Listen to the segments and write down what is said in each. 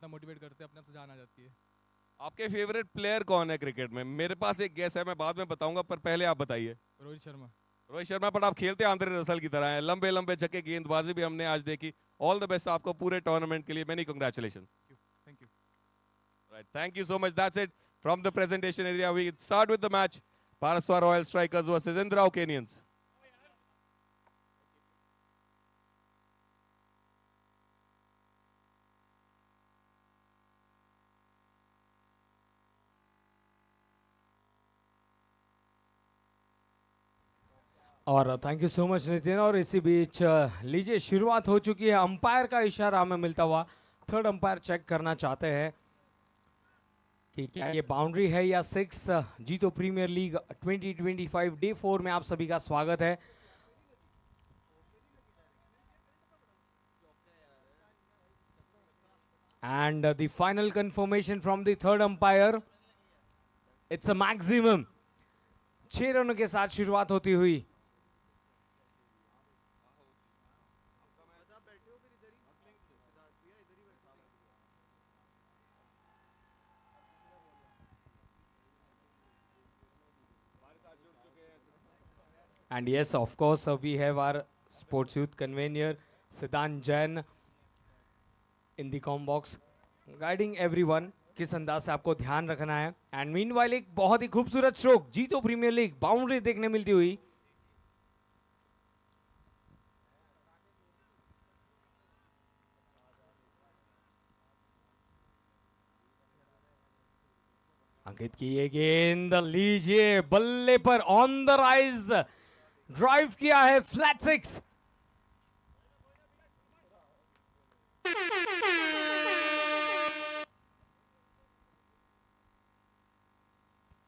Motivate करते हैं, अपने आप से जान आ जाती है। आपके फेवरेट प्लेयर कौन है क्रिकेट में? मेरे पास एक गेस है, मैं बाद में बताऊंगा, पर पहले आप बताइए। रोहित शर्मा। रोहित शर्मा, पर आप खेलते आंद्रे रसल की तरह हैं, लंबे लंबे छक्के, गेंदबाजी भी हमने आज देखी। ऑल द बेस्ट आपको पूरे टूर्नामेंट के लिए, many congratulation. Thank you. Right, thank you so much. That's it from the presentation area. We start with the match. Paraswa Royal Strikers versus Indra Ocanians. और thank you so much Nitin. और इसी बीच लीजिए शुरुआत हो चुकी है। अंपायर का इशारा हमें मिलता हुआ, थर्ड अंपायर चेक करना चाहते हैं कि क्या ये बाउंड्री है या 6। जीतो प्रीमियर लीग 2025 डे 4 में आप सभी का स्वागत है। And the final confirmation from the third umpire, it's a maximum 6 रनों के साथ शुरुआत होती हुई। And yes, of course, we have our sports youth convener Siddhant Jain in the com box, guiding everyone किस अंदाज से आपको ध्यान रखना है। एंड मीनवाइल एक बहुत ही खूबसूरत स्ट्रोक, जीतो प्रीमियर लीग बाउंड्री देखने मिलती हुई। अंकित की ये गेंद लीजिए, बल्ले पर ऑन द राइज ड्राइव किया है, फ्लैट 6।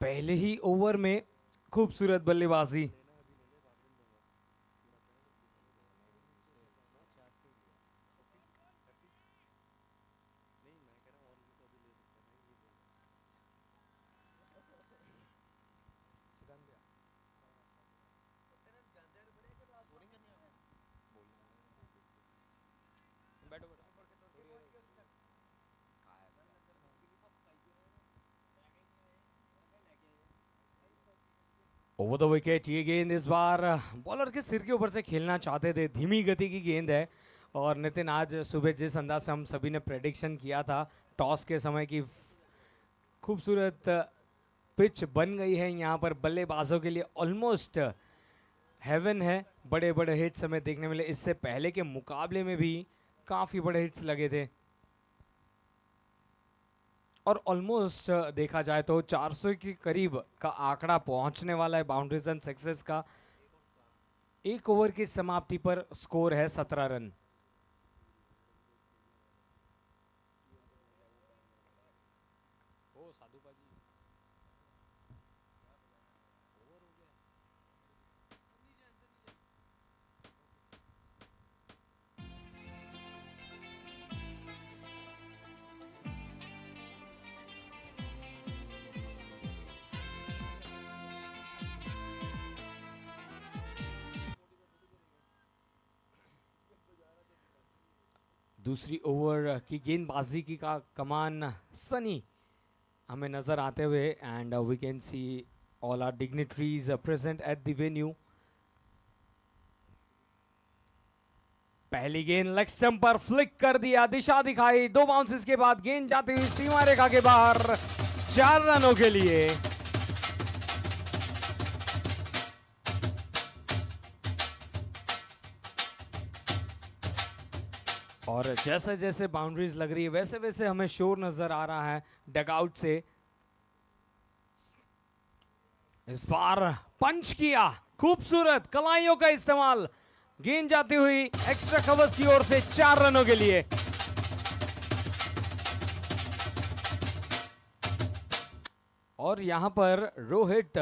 पहले ही ओवर में खूबसूरत बल्लेबाजी। ओवर द विकेट ये गेंद इस बार बॉलर के सिर के ऊपर से खेलना चाहते थे, धीमी गति की गेंद है। और नितिन, आज सुबह जिस अंदाज से हम सभी ने प्रेडिक्शन किया था टॉस के समय की, खूबसूरत पिच बन गई है यहाँ पर बल्लेबाजों के लिए, ऑलमोस्ट हेवन है। बड़े बड़े हिट्स हमें देखने मिले, इससे पहले के मुकाबले में भी काफ़ी बड़े हिट्स लगे थे। और ऑलमोस्ट देखा जाए तो 400 के करीब का आंकड़ा पहुंचने वाला है बाउंड्रीज एंड सक्सेस का। एक ओवर की समाप्ति पर स्कोर है 17 रन। दूसरी ओवर की गेंदबाजी की का कमान सनी हमें नजर आते हुए। And we can see all our dignitaries present at the venue. पहली गेंद लेग स्टंप पर फ्लिक कर दिया, दिशा दिखाई, 2 बाउंसेस के बाद गेंद जाती हुई सीमा रेखा के बाहर, 4 रनों के लिए। और जैसे जैसे बाउंड्रीज लग रही है वैसे वैसे हमें शोर नजर आ रहा है डगआउट से। इस बार पंच किया, खूबसूरत कलाइयों का इस्तेमाल, गेंद जाती हुई एक्स्ट्रा कवर्स की ओर से 4 रनों के लिए। और यहां पर रोहित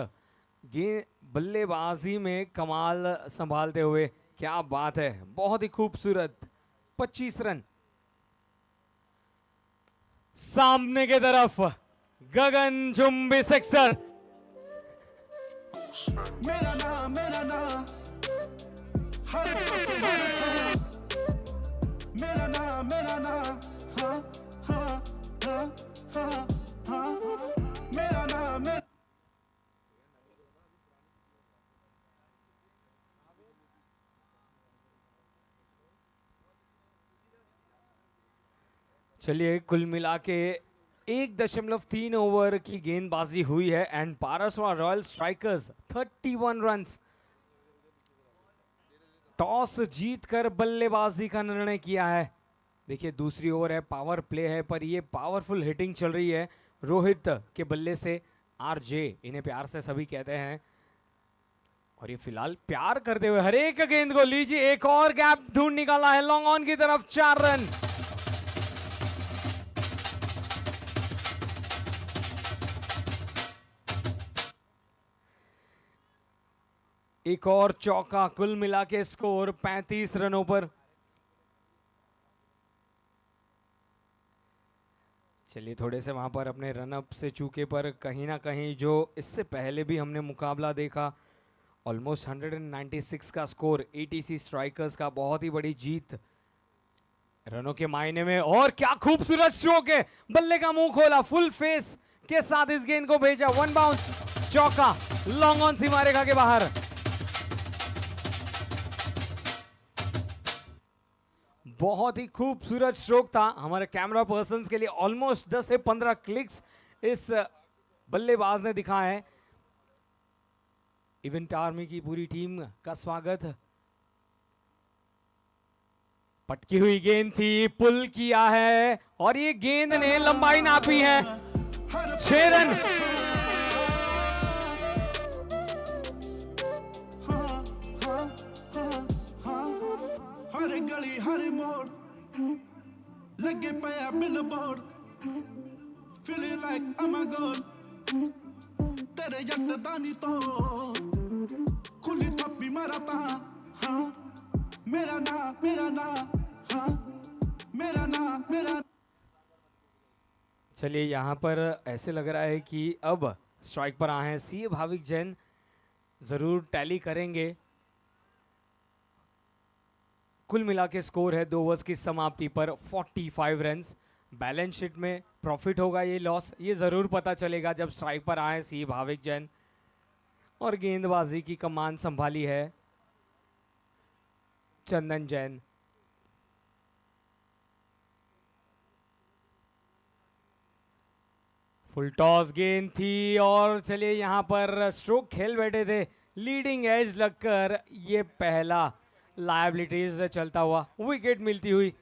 गेंद बल्लेबाजी में कमाल संभालते हुए, क्या बात है, बहुत ही खूबसूरत 25 रन। सामने के तरफ गगनचुंबी सिक्सर। मेरा नाम मेरा नाम मेरा नाम हाँ हाँ चलिए कुल मिला के 1.3 ओवर की गेंदबाजी हुई है and Paraswar royal strikers 31 runs toss जीतकर बल्लेबाजी का निर्णय किया है। देखिए दूसरी ओवर है, पावर प्ले है, पर ये पावरफुल हिटिंग चल रही है रोहित के बल्ले से। आरजे इन्हें प्यार से सभी कहते हैं और ये फिलहाल प्यार करते हुए हर एक गेंद को लीजिए, एक और गैप ढूंढ निकाला है लॉन्ग ऑन की तरफ, 4 रन। एक और चौका, कुल मिला के स्कोर 35 रनों पर। चलिए थोड़े से वहां पर अपने रनअप से चूके, पर कहीं ना कहीं जो इससे पहले भी हमने मुकाबला देखा, ऑलमोस्ट 196 का स्कोर एटीसी स्ट्राइकर्स का, बहुत ही बड़ी जीत रनों के मायने में। और क्या खूबसूरत स्ट्रोक है, बल्ले का मुंह खोला, फुल फेस के साथ इस गेंद को भेजा, 1 बाउंस, चौका, लॉन्ग ऑन सीमा रेखा के बाहर। बहुत ही खूबसूरत स्ट्रोक था हमारे कैमरा पर्सन्स के लिए, ऑलमोस्ट 10 से 15 क्लिक्स इस बल्लेबाज ने दिखाए हैं। इवेंट आर्मी की पूरी टीम का स्वागत। पटकी हुई गेंद थी, पुल किया है और ये गेंद ने लंबाई नापी है, 6 रन। हर गली हर मोड़ लगे पाया billboard, feeling like I'm a god, तेरे जट दानी तो खुली थप्पी मारता, हाँ मेरा ना हाँ मेरा ना। चलिए यहाँ पर ऐसे लग रहा है कि अब स्ट्राइक पर आए हैं सी भाविक जैन, जरूर टैली करेंगे। कुल मिला के स्कोर है 2 ओवर्स की समाप्ति पर 45 रन्स। बैलेंस शीट में प्रॉफिट होगा ये लॉस, ये जरूर पता चलेगा जब स्ट्राइक पर आए सी भाविक जैन। और गेंदबाजी की कमान संभाली है चंदन जैन। फुल टॉस गेंद थी और चलिए यहाँ पर स्ट्रोक खेल बैठे थे, लीडिंग एज लगकर ये पहला लायबिलिटीज चलता हुआ, विकेट मिलती हुई।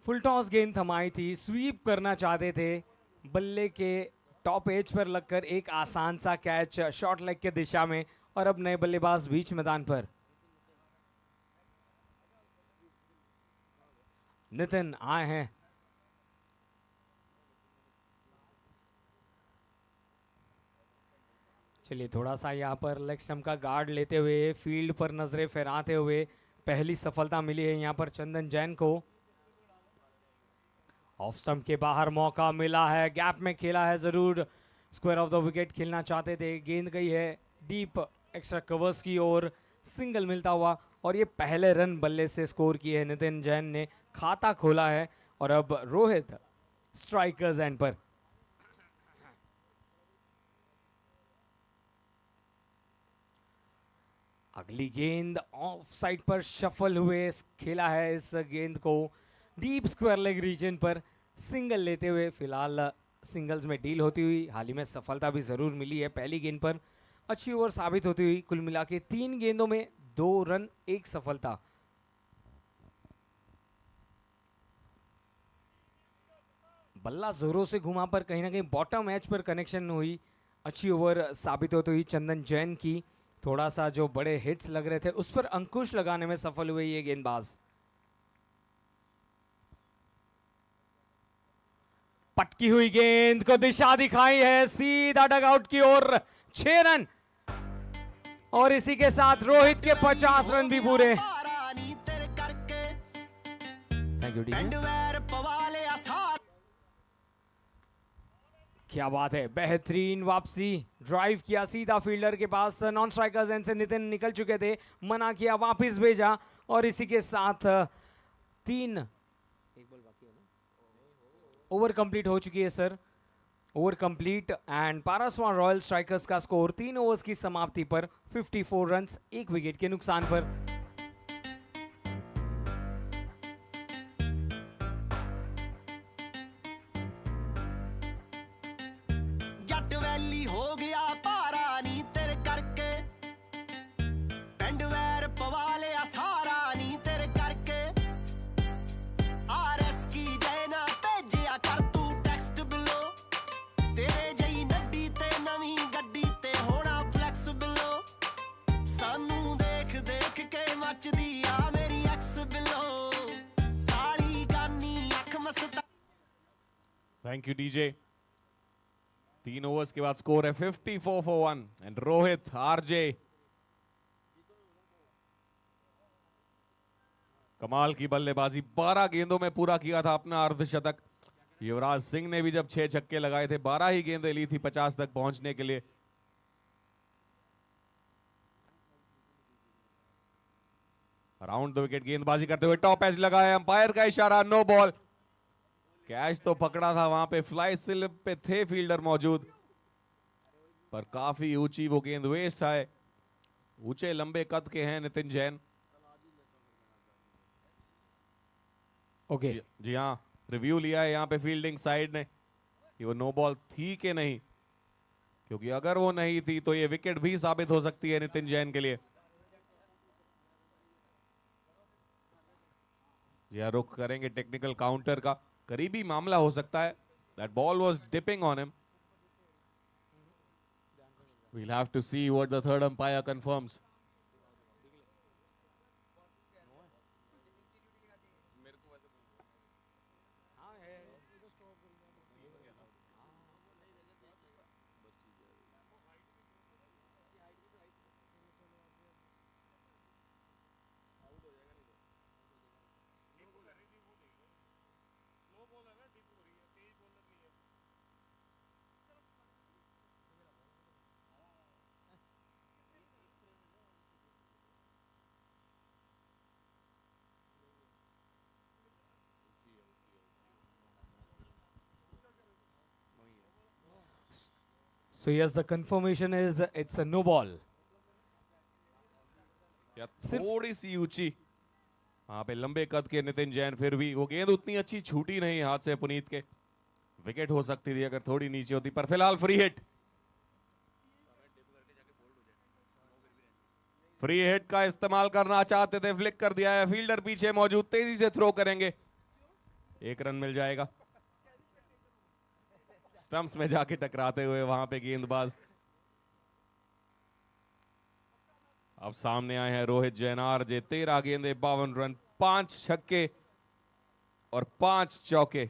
फुल टॉस गेंद थमाई थी, स्वीप करना चाहते थे, बल्ले के टॉप एज पर लगकर एक आसान सा कैच शॉर्ट लेग के दिशा में, और अब नए बल्लेबाज बीच मैदान पर। नितिन आए हैं। चलिए थोड़ा सा यहाँ पर लेग स्टंप का गार्ड लेते हुए, फील्ड पर नजरें फहराते हुए पहली सफलता मिली है यहाँ पर चंदन जैन को। ऑफ स्टंप के बाहर मौका मिला है, गैप में खेला है, जरूर स्क्वायर ऑफ द विकेट खेलना चाहते थे, गेंद गई है डीप एक्स्ट्रा कवर्स की ओर, सिंगल मिलता हुआ। और ये पहले रन बल्ले से स्कोर किए हैं नितिन जैन ने, खाता खोला है। और अब रोहित स्ट्राइकर्स एंड पर। अगली गेंद ऑफ साइड पर शफल हुए खेला है इस गेंद को डीप स्क्वायर लेग रीजन पर, सिंगल लेते हुए फिलहाल सिंगल्स में डील होती हुई हाल ही में सफलता भी जरूर मिली है। पहली गेंद पर अच्छी ओवर साबित होती हुई, कुल मिला के 3 गेंदों में 2 रन 1 सफलता। बल्ला जोरों से घुमा पर कहीं ना कहीं बॉटम एज पर कनेक्शन हुई, अच्छी ओवर साबित होती हुई चंदन जैन की। थोड़ा सा जो बड़े हिट्स लग रहे थे उस पर अंकुश लगाने में सफल हुए ये गेंदबाज। पटकी हुई गेंद को दिशा दिखाई है सीधा डगआउट की ओर, 6 रन। और इसी के साथ रोहित के 50 रन भी पूरे। Thank you team. क्या बात है, बेहतरीन वापसी, ड्राइव किया सीधा फील्डर के पास, नॉन स्ट्राइकर्स एंड से नितिन निकल चुके थे, मना किया, वापस भेजा। और इसी के साथ 3 ओवर कंप्लीट हो चुकी है sir. Over complete and Paraswan royal strikers का स्कोर 3 ओवर्स की समाप्ति पर 54 रन्स 1 विकेट के नुकसान पर। जट वैली हो गया पारा नी तेरे करके, पिंड वैर पवा लिया सारा नी तेरे करके, आरएस की जय ना भेजिया कर तू टेक्स्ट बिलो, तेरे जई नड्डी ते नवी गड्डी ते होना फ्लैक्स बिलो, सानू देख देख के मचदी आ मेरी एक्स बिलो, काली गानी अख मस्ता। Thank you DJ. 3 ओवर्स के बाद स्कोर है 54 for 1 एंड रोहित आरजे कमाल की बल्लेबाजी, 12 गेंदों में पूरा किया था अपना अर्धशतक। युवराज सिंह ने भी जब 6 छक्के लगाए थे 12 ही गेंदें ली थी 50 तक पहुंचने के लिए। अराउंड द विकेट गेंदबाजी करते हुए टॉप एज लगाया, अंपायर का इशारा, नो बॉल। कैच तो पकड़ा था, वहां पे फ्लाई स्लिप पे थे फील्डर मौजूद, पर काफी ऊंची वो गेंद वेस्ट है। ऊंचे लंबे कद के हैं नितिन जैन। ओके जी हाँ, रिव्यू लिया है यहाँ पे फील्डिंग साइड ने कि वो नो बॉल थी कि नहीं, क्योंकि अगर वो नहीं थी तो ये विकेट भी साबित हो सकती है नितिन जैन के लिए। जी हाँ, रुक करेंगे टेक्निकल काउंटर का, करीबी मामला हो सकता है। That ball was dipping on him. We'll have to see what the third umpire confirms. So yes, the confirmation is it's a no ball. या थोड़ी सी ऊंची, वहां पे लंबे कद के नितिन जैन, फिर भी वो गेंद उतनी अच्छी छूटी नहीं हाथ से पुनीत के। विकेट हो सकती थी अगर थोड़ी नीचे होती, पर फिलहाल फ्री हिट। फ्री हिट का इस्तेमाल करना चाहते थे, फ्लिक कर दिया है, फील्डर पीछे मौजूद, तेजी से थ्रो करेंगे, 1 रन मिल जाएगा। स्टंप्स में जाके टकराते हुए वहां पे गेंदबाज। अब सामने आए हैं रोहित जैन आरजे, 13 गेंदे 52 रन, 5 छक्के और 5 चौके।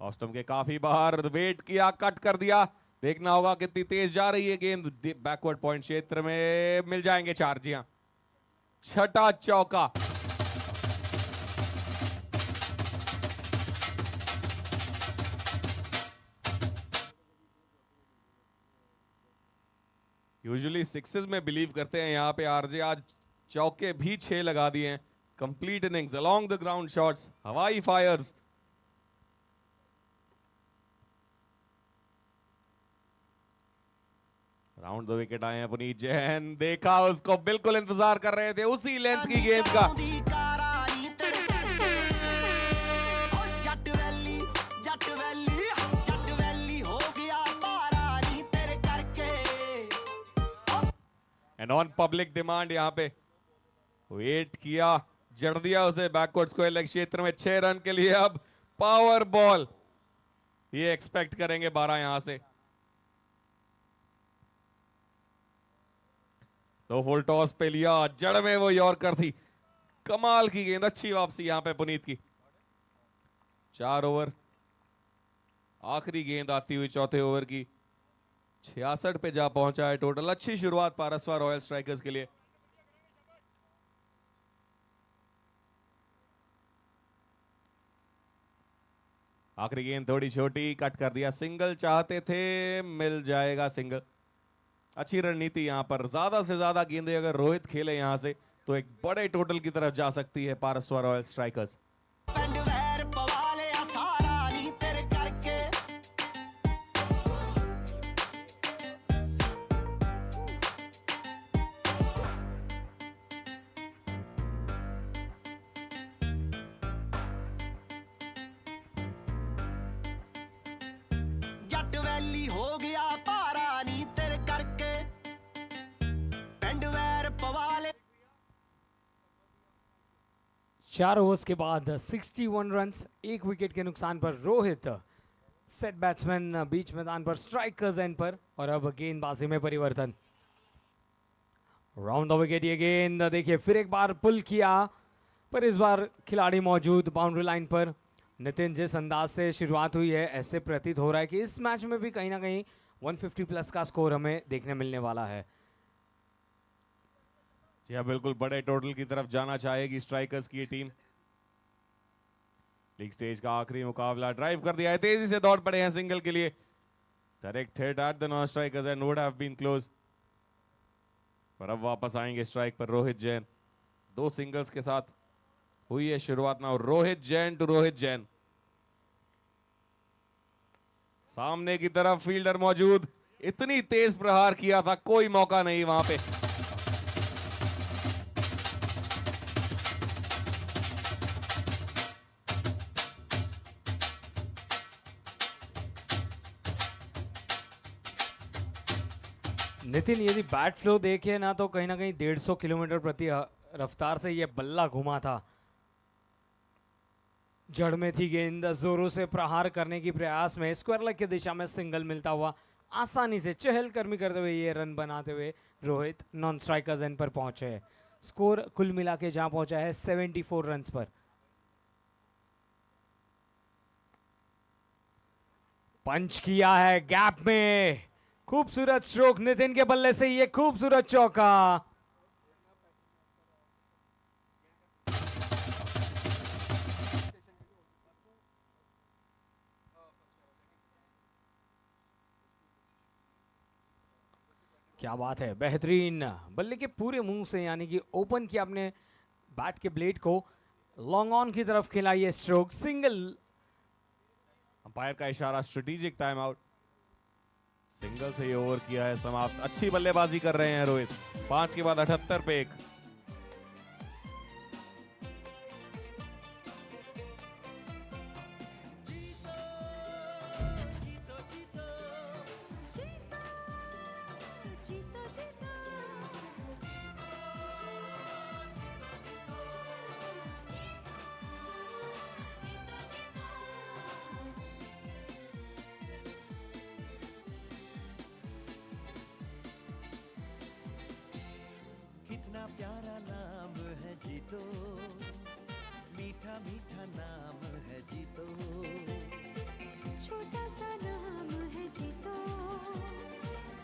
ऑस्टम के काफी बाहर, वेट किया, कट कर दिया, देखना होगा कितनी तेज जा रही है गेंद। बैकवर्ड पॉइंट क्षेत्र में मिल जाएंगे 4। जी हां, 6ठा चौका। यूजुअली सिक्सेस में बिलीव करते हैं, यहां पे आरजे आज चौके भी 6 लगा दिए हैं। Complete innings, along the ground shots, हवाई फायर्स। राउंड द विकेट आए हैं पुनीत जैन, देखा उसको, बिल्कुल इंतजार कर रहे थे उसी लेंथ की गेंद का। एंड ऑन पब्लिक डिमांड यहां पे वेट किया, जड़ दिया उसे बैकवर्ड स्क्वायर लेग क्षेत्र में 6 रन के लिए। अब पावर बॉल ये एक्सपेक्ट करेंगे 12 यहां से। तो फुल टॉस पे लिया, जड़ में वो यॉर्कर थी, कमाल की गेंद, अच्छी वापसी यहां पे पुनीत की। 4 ओवर, आखिरी गेंद आती हुई चौथे ओवर की, 66 पे जा पहुंचा है टोटल। अच्छी शुरुआत पारसवार रॉयल स्ट्राइकर्स के लिए। आखिरी गेंद थोड़ी छोटी, कट कर दिया, सिंगल चाहते थे, मिल जाएगा सिंगल। अच्छी रणनीति यहाँ पर, ज्यादा से ज्यादा गेंदें अगर रोहित खेले यहाँ से तो एक बड़े टोटल की तरफ जा सकती है पारस्वा रॉयल स्ट्राइकर्स। ਪਿੰਡ ਵੈਰ ਪਵਾ ਲਿਆ ਸਾਰਾ ਨੀ ਤੇਰੇ ਕਰਕੇ ਜੱਟ ਵੈਲੀ ਹੋ ਗਿਆ ਭਾਰਾ ਨੀ ਤੇਰੇ ਕਰਕੇ ਪਿੰਡ ਵੈਰ ਪਵਾ ਲਿਆ 4 ओवर्स के बाद 61 रन्स, 1 विकेट के नुकसान पर रोहित सेट बैट्समैन बीच मैदान पर स्ट्राइकर्स एंड पर, और अब गेंदबाजी में परिवर्तन। राउंड द विकेट ये गेंद देखिए फिर एक बार पुल किया, पर इस बार खिलाड़ी मौजूद बाउंड्री लाइन पर। नितिन, जिस अंदाज से शुरुआत हुई है ऐसे प्रतीत हो रहा है कि इस मैच में भी कहीं ना कहीं 150 प्लस का स्कोर हमें देखने मिलने वाला है। जी हाँ, बिल्कुल बड़े टोटल की तरफ जाना चाहेगी स्ट्राइकर्स की ये टीम। लीग स्टेज का आखिरी मुकाबला, ड्राइव कर दिया है, तेजी से दौड़ पड़े हैं सिंगल के लिए। Direct hit at the non strikers end would have been close. पर अब वापस आएंगे स्ट्राइक पर रोहित जैन। 2 सिंगल्स के साथ हुई है शुरुआत ना, रोहित जैन टू रोहित जैन। सामने की तरफ फील्डर मौजूद, इतनी तेज प्रहार किया था, कोई मौका नहीं वहां पे। नितिन, यदि बैट फ्लो देखे ना तो कहीं ना कहीं 150 किलोमीटर प्रति रफ्तार से ये बल्ला घुमा था। जड़ में थी गेंद, जोरों से प्रहार करने की प्रयास में स्क्वायर लेग की दिशा में सिंगल मिलता हुआ आसानी से चहलकदमी करते हुए ये रन बनाते हुए रोहित नॉन स्ट्राइकर्स एंड पर पहुंचे। स्कोर कुल मिला के जहां पहुंचा है 74 रन्स पर। पंच किया है गैप में, खूबसूरत स्ट्रोक नितिन के बल्ले से, ये खूबसूरत चौका। क्या बात है, बेहतरीन बल्ले के पूरे मुंह से, यानी कि ओपन किया अपने बैट के ब्लेड को, लॉन्ग ऑन की तरफ खेला ये स्ट्रोक, सिंगल। अंपायर का इशारा, स्ट्रेटेजिक टाइम आउट। सिंगल से ये ओवर किया है समाप्त। अच्छी बल्लेबाजी कर रहे हैं रोहित। 5 के बाद 78 पे 1। कितना प्यारा नाम है जीतो, मीठा मीठा नाम है जीतो। छोटा सा नाम है जीतो,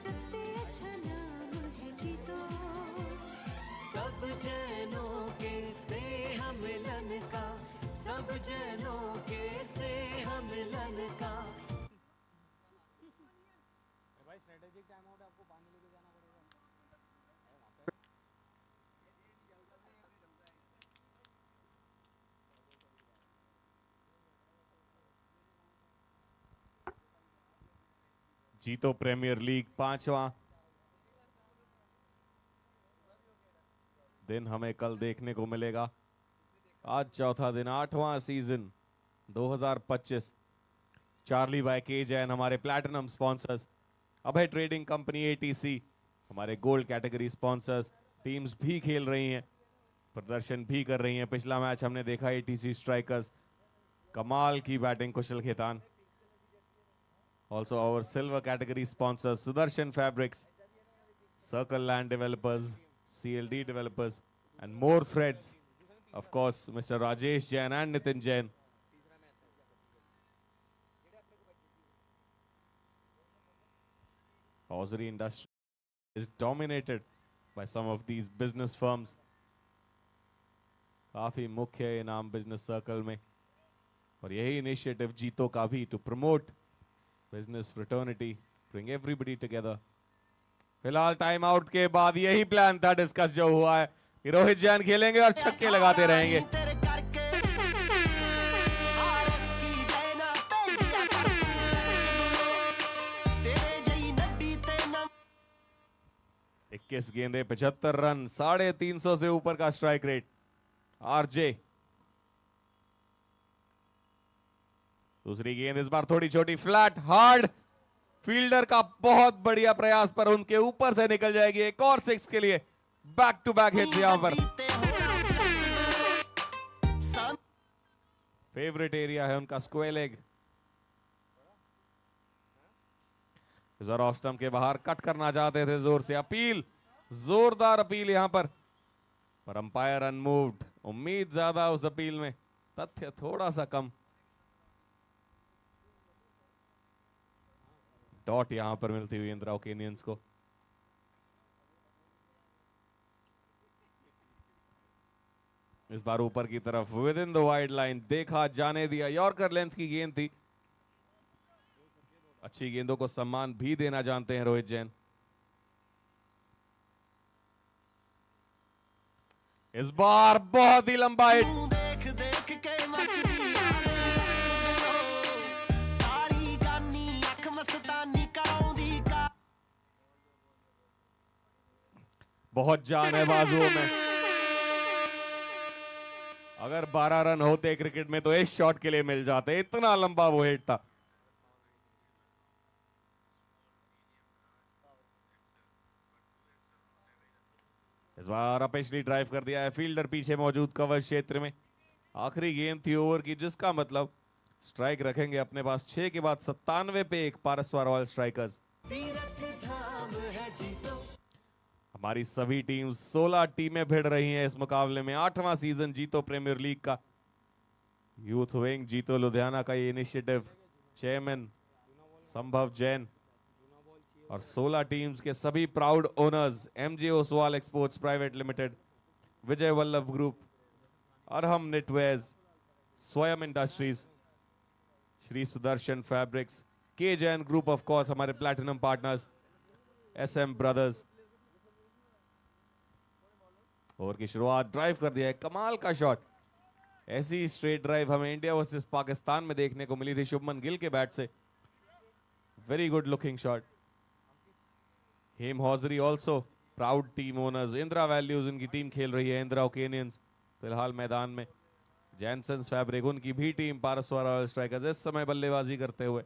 सबसे अच्छा नाम है जीतो। सब जनों के स्नेह मिलन का, सब जनों के स्नेह मिलन का। भाई स्ट्रेटेजिक टाइम आउट आपको पानी लेके जाना पड़ेगा। जीतो प्रीमियर लीग 5वां दिन हमें कल देखने को मिलेगा। आज चौथा दिन, 8वां सीजन 2025। चार्ली बाय के जैन हमारे प्लैटिनम स्पॉन्सर्स, अभय ट्रेडिंग कंपनी एटीसी हमारे गोल्ड कैटेगरी स्पॉन्सर्स। टीम्स भी खेल रही हैं, प्रदर्शन भी कर रही हैं। पिछला मैच हमने देखा एटीसी स्ट्राइकर्स, कमाल की batting, Kushal Khetan. Also our silver category sponsors Sudarshan Fabrics, Circle Land Developers, CLD Developers, and more threads. Of course, Mr. Rajesh Jain and Nitin Jain. Hosiery industry is dominated by some of these business firms. काफी मुख्य इनाम business circle में, और यही initiative जीतो का भी, to promote business fraternity, bring everybody together. फिलहाल टाइम आउट के बाद यही प्लान था डिस्कस जो हुआ है कि रोहित जैन खेलेंगे और छक्के लगाते रहेंगे। तेरे करके आरएस की देना तेजिया कर तेरे जई नड्डी ते नम 21 गेंदे 75 रन, 350 से ऊपर का स्ट्राइक रेट। आरजे दूसरी गेंद इस बार थोड़ी छोटी, फ्लैट हार्ड, फील्डर का बहुत बढ़िया प्रयास पर उनके ऊपर से निकल जाएगी। एक और 6 के लिए बैक टू बैक हिट्स यहां पर। ते होना flexible। फेवरेट एरिया है उनका स्क्वायर लेग। इस बार ऑफ स्टंप के बाहर कट करना चाहते थे, जोर से अपील, जोरदार अपील यहां पर अंपायर अनमूव्ड। उम्मीद ज्यादा उस अपील में, तथ्य थोड़ा सा कम। डॉट यहां पर मिलती हुई इंदिरा ओकेनियंस को। इस बार ऊपर की तरफ with in the wide line, देखा जाने दिया। यॉर्कर लेंथ की गेंद थी। अच्छी गेंदों को सम्मान भी देना जानते हैं रोहित जैन। इस बार बहुत ही लंबा हिट। तू देख देख के मचदी काली गानी अख मस्तानी कराउंदी का बहुत जान है बाजुओं में। अगर 12 रन होते क्रिकेट में तो इस शॉट के लिए मिल जाते, इतना लंबा वो हिट था। इस बार अपेशली ड्राइव कर दिया है, फील्डर पीछे मौजूद कवर क्षेत्र में। आखिरी गेंद थी ओवर की, जिसका मतलब स्ट्राइक रखेंगे अपने पास 6 के बाद 97 पे एक पारसवा रॉयल स्ट्राइकर्स। तीरथ धाम है जीतो। हमारी सभी टीम 16 टीमें भिड़ रही हैं इस मुकाबले में। 8वां सीजन जीतो प्रीमियर लीग का। यूथ विंग जीतो लुधियाना का ये इनिशिएटिव, चेयरमैन संभव जैन और 16 टीम्स के सभी proud owners, MJ Oswal exports private limited, Vijay Vallabh group, Arham knitwears, Swayam industries, Shri Sudarshan fabrics, K Jain group of course हमारे platinum partners, SM brothers. Over की शुरुआत, ड्राइव कर दिया है, कमाल का शॉट। ऐसी स्ट्रेट ड्राइव हमें इंडिया वर्सेस पाकिस्तान में देखने को मिली थी शुभमन गिल के बैट से। Very good looking shot. Hem hosiery also proud team owners. Indira values उनकी टीम खेल रही है, इंदिरा ओकेनियंस फिलहाल मैदान में। जैनसन्स फैब्रिक उनकी भी टीम, पारसवा रॉयल स्ट्राइकर्स इस समय बल्लेबाजी करते हुए।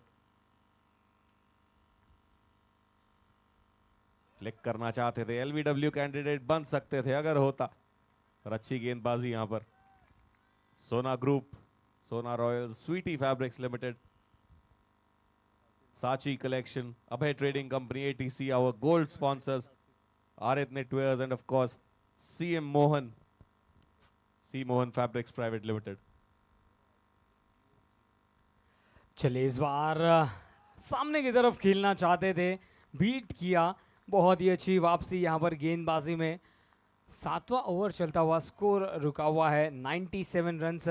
फ्लिक करना चाहते थे, एलबीडब्ल्यू कैंडिडेट बन सकते थे अगर होता, और अच्छी गेंदबाजी यहां पर। Sona group, Sona royal, sweety fabrics limited, Sachi collection, Abhay trading company, ATC, our gold sponsors, Aarit knitwears and of course C Mohan fabrics private limited. चलिए इस बार सामने की तरफ खेलना चाहते थे, बीट किया। बहुत ही अच्छी वापसी यहाँ पर गेंदबाजी में। 7वां ओवर चलता हुआ, स्कोर रुका हुआ है 97 रन्स।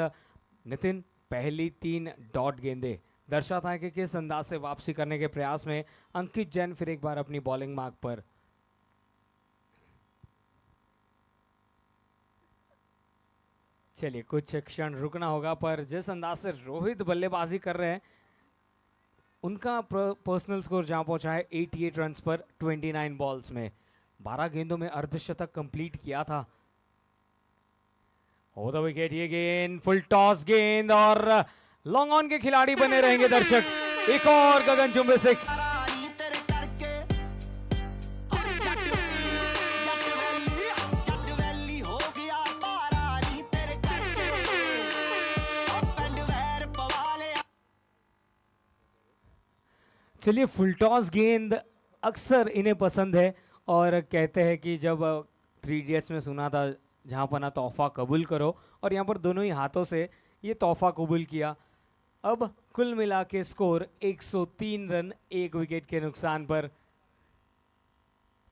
नितिन, पहली 3 डॉट गेंदे दर्शाता है कि किस अंदाज से वापसी करने के प्रयास में अंकित जैन फिर एक बार अपनी बॉलिंग मार्क पर। चलिए कुछ क्षण रुकना होगा, पर जिस अंदाज से रोहित बल्लेबाजी कर रहे हैं, उनका पर्सनल स्कोर जहां पहुंचा है 88 रन्स पर 29 बॉल्स में। 12 गेंदों में अर्धशतक कंप्लीट किया था। ओवर द विकेट ये गेंद, फुल टॉस गेंद और लॉन्ग ऑन के खिलाड़ी बने रहेंगे दर्शक। एक और गगनचुंबी 6। कराई तेरे करके और जट वैली हो गया पारानी तेरे करके और पिंड वैर पवाले। चलिए फुल टॉस गेंद अक्सर इन्हें पसंद है, और कहते हैं कि जब 3 इडियट्स में सुना था, जहां पर ना तोहफा कबूल करो, और यहाँ पर दोनों ही हाथों से ये तोहफा कबूल किया। अब कुल मिला के स्कोर 103 रन 1 विकेट के नुकसान पर।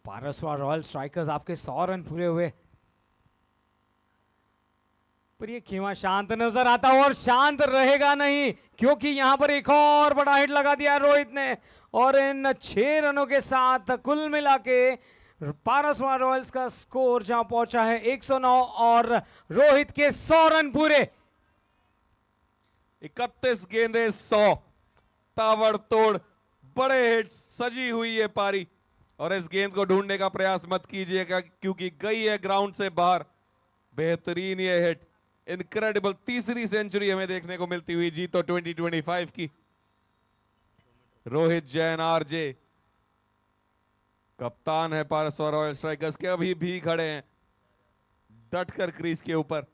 पारसवा रॉयल स्ट्राइकर्स आपके 100 रन पूरे हुए। पर ये खेमा शांत नजर आता है और शांत रहेगा नहीं, क्योंकि यहां पर एक और बड़ा हिट लगा दिया रोहित ने। और इन 6 रनों के साथ कुल मिला के पारसवाड़ा रॉयल्स का स्कोर जहां पहुंचा है 109 और रोहित के 100 रन पूरे। 31 गेंदे 100, ताबड़तोड़ बड़े हिट्स सजी हुई है पारी। और इस गेंद को ढूंढने का प्रयास मत कीजिएगा क्योंकि गई है ग्राउंड से बाहर। बेहतरीन ये हिट, इनक्रेडिबल तीसरी सेंचुरी हमें देखने को मिलती हुई जीतो 2025 की। रोहित जैन आरजे कप्तान है पारसवाड़ा रॉयल स्ट्राइकर्स के, अभी भी खड़े हैं डटकर क्रीज के ऊपर।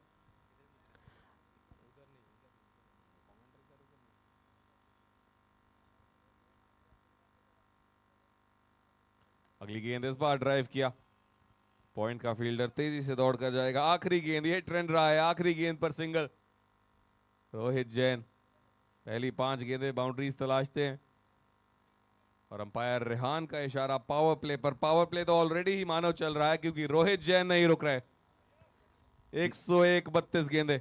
अगली गेंद इस बार ड्राइव किया, पॉइंट का फील्डर तेजी से दौड़कर जाएगा। आखिरी गेंद, ये ट्रेंड रहा है, आखिरी गेंद पर सिंगल। रोहित जैन पहली 5 गेंदें बाउंड्रीज तलाशते हैं और अंपायर रेहान का इशारा पावर प्ले पर। पावर प्ले तो ऑलरेडी ही मानो चल रहा है क्योंकि रोहित जैन नहीं रुक रहे। 101 32 गेंदें।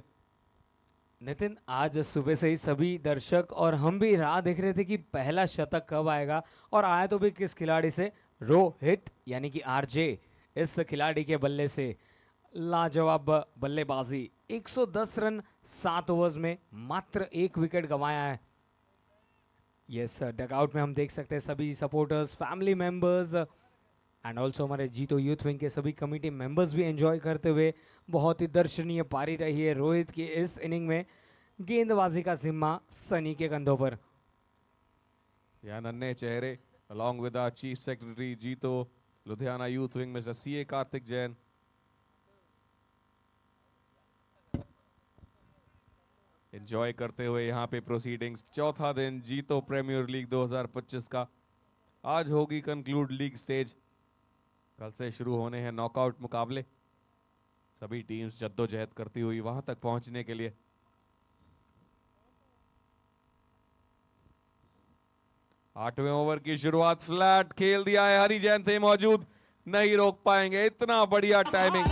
नितिन, आज सुबह से ही सभी दर्शक और हम भी राह देख रहे थे कि पहला शतक कब आएगा, और आया तो भी किस खिलाड़ी से, रोहित यानी कि आरजे। इस खिलाड़ी के बल्ले से लाजवाब बल्लेबाजी, 110 रन 7 ओवर्स में, मात्र 1 विकेट गंवाया है। यस, डगआउट में हम देख सकते हैं सभी supporters, family members and also हमारे जीतो यूथ विंग के सभी कमेटी मेंबर्स भी एंजॉय करते हुए। बहुत ही दर्शनीय पारी रही है रोहित की इस इनिंग में। गेंदबाजी का जिम्मा सनी के कंधों पर। यहाँ नन्हे चेहरे along with our chief secretary जीतो Ludhiana youth wing mister CA Kartik Jain. Enjoy करते हुए यहाँ पे प्रोसीडिंग्स। चौथा दिन जीतो प्रीमियर लीग 2025 का। आज होगी कंक्लूड लीग स्टेज, कल से शुरू होने हैं नॉकआउट मुकाबले। सभी टीम्स जद्दोजहद करती हुई वहां तक पहुंचने के लिए। आठवें ओवर की शुरुआत, फ्लैट खेल दिया है, हरी जैन थे मौजूद, नहीं रोक पाएंगे। इतना बढ़िया टाइमिंग।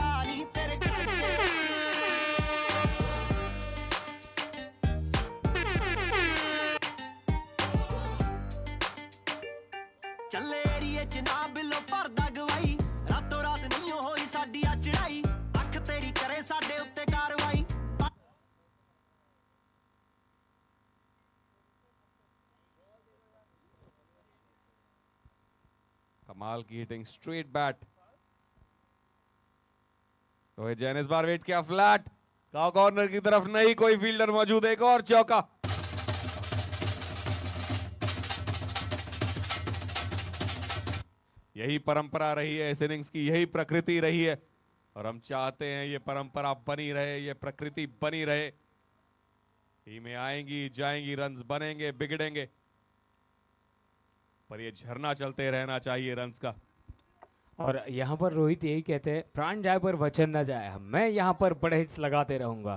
ਚੱਲੇ ਏਰੀਏ ਚ ਨਾ ਬਿੱਲੋ ਭਰਦਾ ਗਵਾਈ, ਰਾਤੋਂ ਰਾਤ ਨਹੀਂ ਹੋਈ ਸਾਡੀ ਆ ਚੜਾਈ, ਅੱਖ ਤੇਰੀ ਕਰੇ ਸਾਡੇ ਉੱਤੇ ਕਾਰਵਾਈ। कमाल की hitting, straight bat. Rohit Jain इस बार वेट किया, फ्लैट कॉर्नर की तरफ, नहीं कोई फील्डर मौजूद, एक और चौका। यही परंपरा रही है इस इनिंग्स की, यही प्रकृति रही है और हम चाहते हैं ये परंपरा बनी रहे, ये प्रकृति बनी रहे। टीमें आएंगी जाएंगी, रन्स बनेंगे बिगड़ेंगे, पर ये झरना चलते रहना चाहिए रन्स का। और यहाँ पर रोहित यही कहते हैं, प्राण जाए पर वचन न जाए, मैं यहाँ पर बड़े हिट्स लगाते रहूंगा।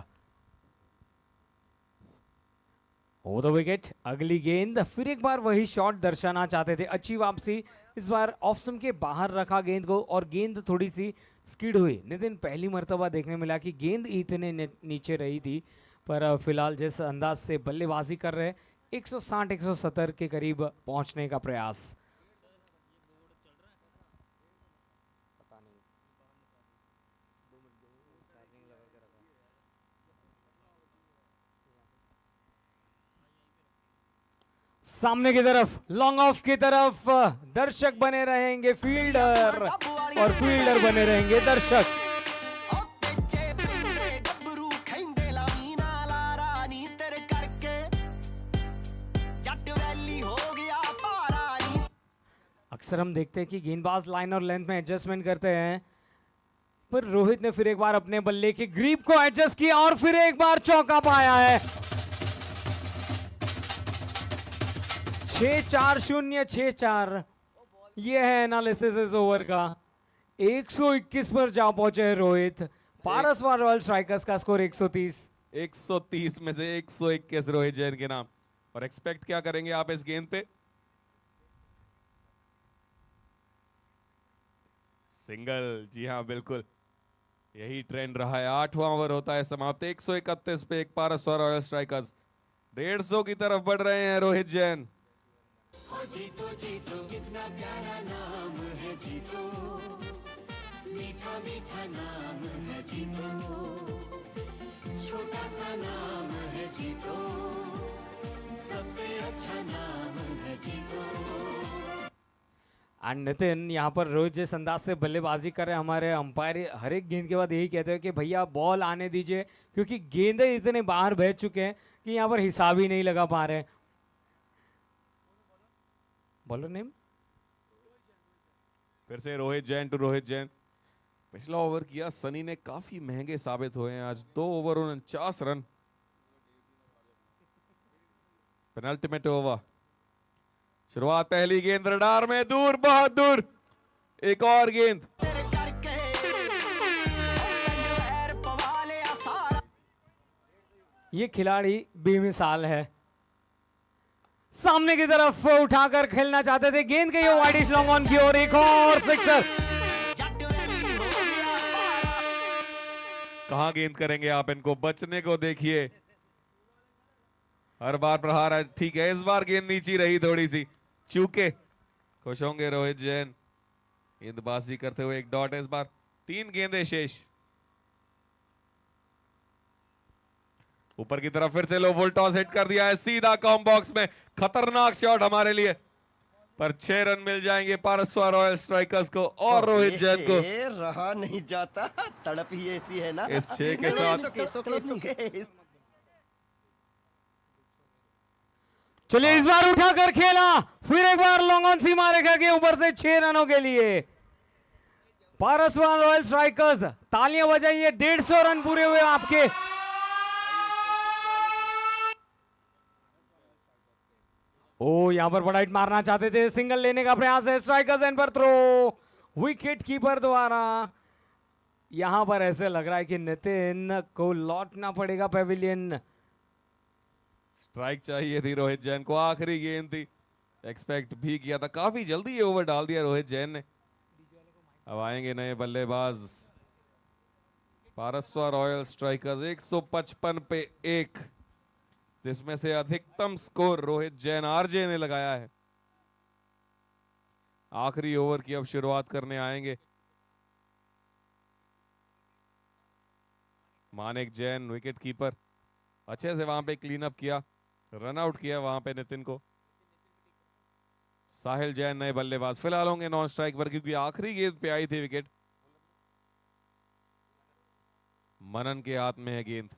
ओ द विकेट, अगली गेंद, फिर एक बार वही शॉट दर्शाना चाहते थे। अच्छी वापसी, इस बार ऑफ स्टंप के बाहर रखा गेंद को और गेंद थोड़ी सी स्किड हुई। नितिन, पहली मर्तबा देखने मिला कि गेंद इतने नीचे रही थी, पर फिलहाल जिस अंदाज से बल्लेबाजी कर रहे, 160-170 के करीब पहुंचने का प्रयास। सामने की तरफ, लॉन्ग ऑफ की तरफ दर्शक बने रहेंगे फील्डर और फील्डर बने रहेंगे दर्शक। अक्सर हम देखते हैं कि गेंदबाज लाइन और लेंथ में एडजस्टमेंट करते हैं, पर रोहित ने फिर एक बार अपने बल्ले की ग्रिप को एडजस्ट किया और फिर एक बार चौका पाया है। 6-4-0 6-4, ये है एनालिसिस इस ओवर का। 121 पर जा पहुंचे हैं रोहित। पारसवाड़ा रॉयल स्ट्राइकर्स का स्कोर 130। 130 में से 121 रोहित जैन के नाम। और एक्सपेक्ट क्या करेंगे आप इस गेंद पे? सिंगल, जी हाँ बिल्कुल। यही ट्रेंड रहा है। 8वां ओवर होता है समाप्त। 131 पे एक पारस और रॉयल स्ट्राइकर्स 150 की तरफ बढ़ रहे हैं रोहित जैन। जीतो जीतो कितना प्यारा नाम है जीतो, मीठा मीठा नाम है जीतो, छोटा सा नाम है जीतो, सबसे अच्छा नाम है जीतो। एंड नितिन यहाँ पर रोहित जिस अंदाज से बल्लेबाजी कर रहे हैं, हमारे अंपायर हर एक गेंद के बाद यही कहते हैं कि भैया बॉल आने दीजिए, क्योंकि गेंदें इतने बाहर भेज चुके हैं कि यहाँ पर हिसाब ही नहीं लगा पा रहे हैं। बॉलर नेम फिर से रोहित जैन टू रोहित जैन। पिछला ओवर किया सनी ने, काफी महंगे साबित हुए हैं आज। 2 ओवर 49 रन। Penultimate over. शुरुआत पहली गेंद रडार में, दूर, बहुत दूर। एक और गेंद। ये खिलाड़ी बेमिसाल है। सामने की तरफ उठाकर खेलना चाहते थे, गेंद गई वाइडिश लॉन्ग ऑन की ओर, एक और सिक्सर। कहां गेंद करेंगे आप इनको, बचने को देखिए। हर बार प्रहार है, ठीक है। इस बार गेंद नीची रही थोड़ी सी, चूके। खुश होंगे रोहित जैन गेंदबाजी करते हुए। एक डॉट है इस बार। 3 गेंदें शेष। ऊपर की तरफ फिर से लो बॉल टॉस हिट कर दिया है, सीधा कॉम बॉक्स में। खतरनाक शॉट हमारे लिए, पर 6 रन मिल जाएंगे पारस्वा रॉयल स्ट्राइकर्स को और रोहित जैन को। रहा नहीं जाता, तड़प ही ऐसी है ना। इस 6 के साथ चलिए इस बार उठाकर खेला, फिर एक बार लॉन्ग ऑन सी मारेगा के ऊपर से 6 रनों के लिए। पारसवान रॉयल स्ट्राइकर्स तालियां बजाइए, 150 रन पूरे हुए आपके। ओ यहां पर बड़ा हिट मारना चाहते थे, सिंगल लेने का प्रयास है स्ट्राइकर्स एंड पर थ्रो, विकेट कीपर द्वारा। यहां पर ऐसे लग रहा है कि नितिन को लौटना पड़ेगा पेविलियन। स्ट्राइक चाहिए थी रोहित जैन को, आखिरी गेंद थी, एक्सपेक्ट भी किया था। काफी जल्दी ये ओवर डाल दिया रोहित जैन ने। अब आएंगे नए बल्लेबाज पारस्वा रॉयल स्ट्राइकर्स। 155 पे 1, जिसमें से अधिकतम स्कोर रोहित जैन आरजे ने लगाया है। आखिरी ओवर की अब शुरुआत करने आएंगे मानिक जैन, विकेट कीपर। अच्छे से वहां पे क्लीन अप किया, रन आउट किया वहां पे नितिन को। साहिल जैन नए बल्लेबाज फिलहाल होंगे नॉन स्ट्राइक पर, क्योंकि आखिरी गेंद पे आई थी विकेट। मनन के हाथ में है गेंद।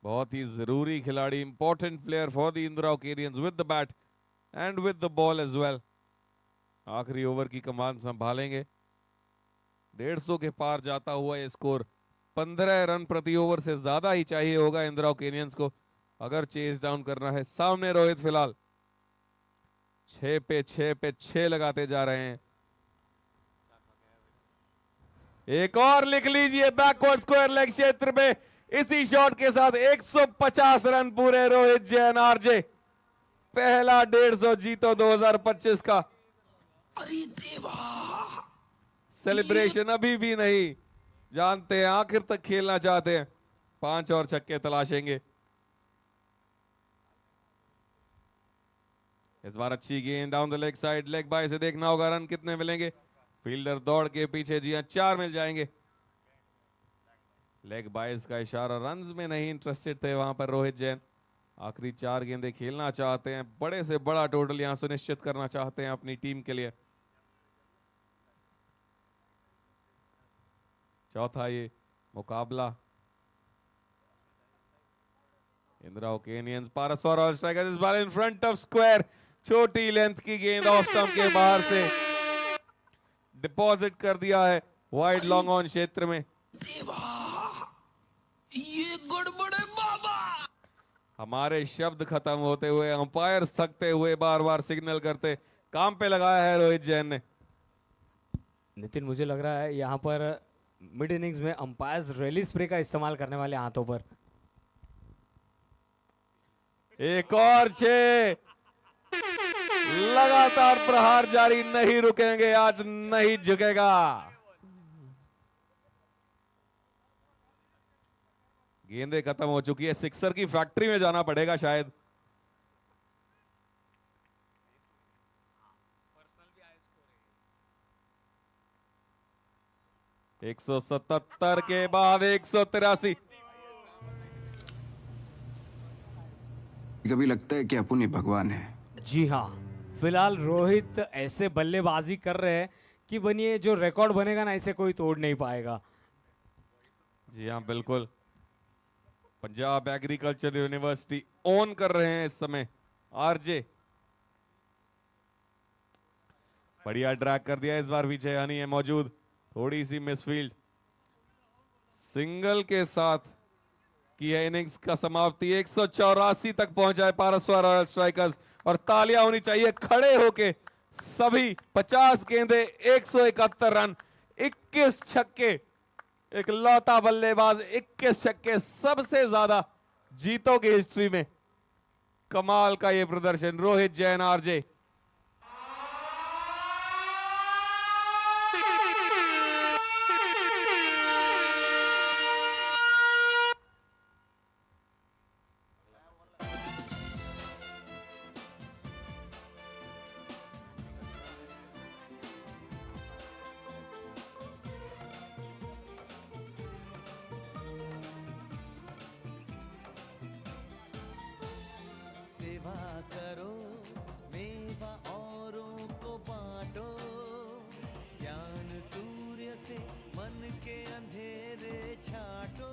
बहुत ही जरूरी खिलाड़ी, important player for the Indira ओकेरियंस with the bat and with the ball as well. आखिरी ओवर की कमान संभालेंगे। 150 के पार जाता हुआ ये स्कोर। 15 रन प्रति ओवर से ज्यादा ही चाहिए होगा इंदिरा ओकेरियंस को अगर चेस डाउन करना है। सामने रोहित फिलहाल 6 पे 6 लगाते जा रहे हैं। एक और लिख लीजिए, बैकवर्ड स्क्वायर लेग क्षेत्र में इसी शॉट के साथ 150 रन पूरे रोहित जैन आरजे। पहला 150 जीतो 2025 का। अरे देवा, सेलिब्रेशन अभी भी नहीं, जानते हैं आखिर तक खेलना चाहते हैं। 5 और छक्के तलाशेंगे। इस बार अच्छी गेंद down the leg side, leg bye से देखना होगा रन कितने मिलेंगे। फील्डर दौड़ के पीछे, जी हां 4 मिल जाएंगे। लेग बाइस का इशारा, रन्स में नहीं इंटरेस्टेड थे वहां पर रोहित जैन। आखिरी 4 गेंदें खेलना चाहते हैं, बड़े से बड़ा टोटल यहां सुनिश्चित करना चाहते हैं अपनी टीम के लिए। चौथा ये मुकाबला इंदिरा ओकेनियंस पारस्वा रॉयल स्ट्राइकर्स। इस बार इन फ्रंट ऑफ स्क्वायर, छोटी लेंथ की गेंद ऑफ स्टंप के बाहर से डिपॉजिट कर दिया है वाइड लॉन्ग ऑन क्षेत्र में। ये गड़बड़ है बाबा। हमारे शब्द खत्म होते हुए, अंपायर थकते हुए बार बार सिग्नल करते, काम पे लगाया है रोहित जैन ने। नितिन मुझे लग रहा है यहाँ पर मिड इनिंग्स में अंपायर्स रैली स्प्रे का इस्तेमाल करने वाले हाथों पर। एक और 6, लगातार प्रहार जारी, नहीं रुकेंगे आज, नहीं झुकेगा। गेंदें खत्म हो चुकी है, सिक्सर की फैक्ट्री में जाना पड़ेगा शायद। एक 177 के बाद 183। कभी लगता है कि अपन ही भगवान है। जी हाँ, फिलहाल रोहित ऐसे बल्लेबाजी कर रहे हैं कि बनिए जो रिकॉर्ड बनेगा ना, इसे कोई तोड़ नहीं पाएगा। जी हाँ बिल्कुल, पंजाब एग्रीकल्चर यूनिवर्सिटी ऑन कर रहे हैं इस समय आरजे। बढ़िया ड्रैग कर दिया इस बार, पीछे हनी है मौजूद, थोड़ी सी मिसफील्ड। सिंगल के साथ की है इनिंग्स का समाप्ति। 184 तक पहुंचा है पारसवार रॉयल स्ट्राइकर्स, और तालियां होनी चाहिए खड़े होके सभी। 50 गेंदे, 171 रन, 21 छक्के, एक लौता बल्लेबाज 21 छक्के, सबसे ज्यादा जीतों की हिस्ट्री में। कमाल का ये प्रदर्शन रोहित जैन आरजे। सेवा करो, मेवा औरों को बांटो, ज्ञान सूर्य से मन के अंधेरे छाटो।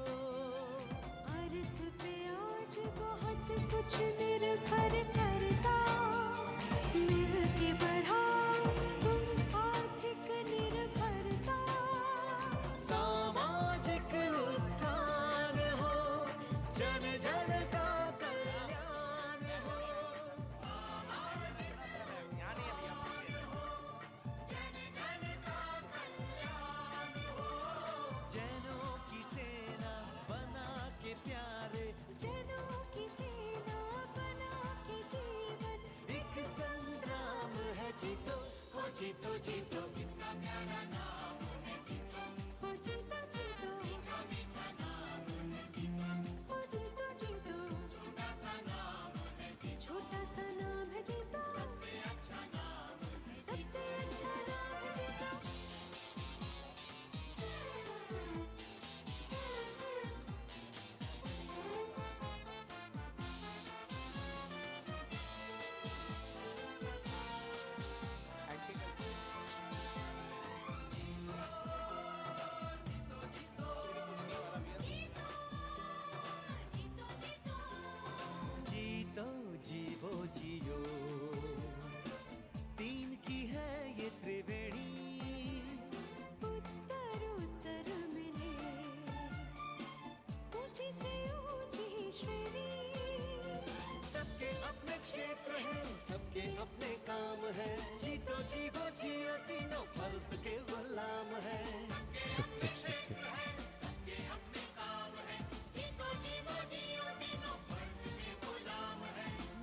अर्थ पे आज बहुत कुछ निर्भर करता, मिलके बढ़ाओ तुम आर्थिक निर्भरता। सामाजिक उत्थान हो, जन जन का कल्याण हो। जनों की सेना बना के प्यारे, जनों की सेना बना के जीवन एक संग्राम है जीतो, हो जीतो जीतो। हो जीतो जीतो, हो जीतो जीतो। छोटा सा नाम है जीतो, सबसे अच्छा नाम है जीतो। जीतो जीवो जियो, तीन की है ये त्रिवेणी। उत्तर उत्तर मिले, ऊंची से ऊंची श्रेणी। सबके अपने क्षेत्र हैं, सबके अपने काम है। जीतो जीवो जियो, तीनों फर्ज के गुलाम है।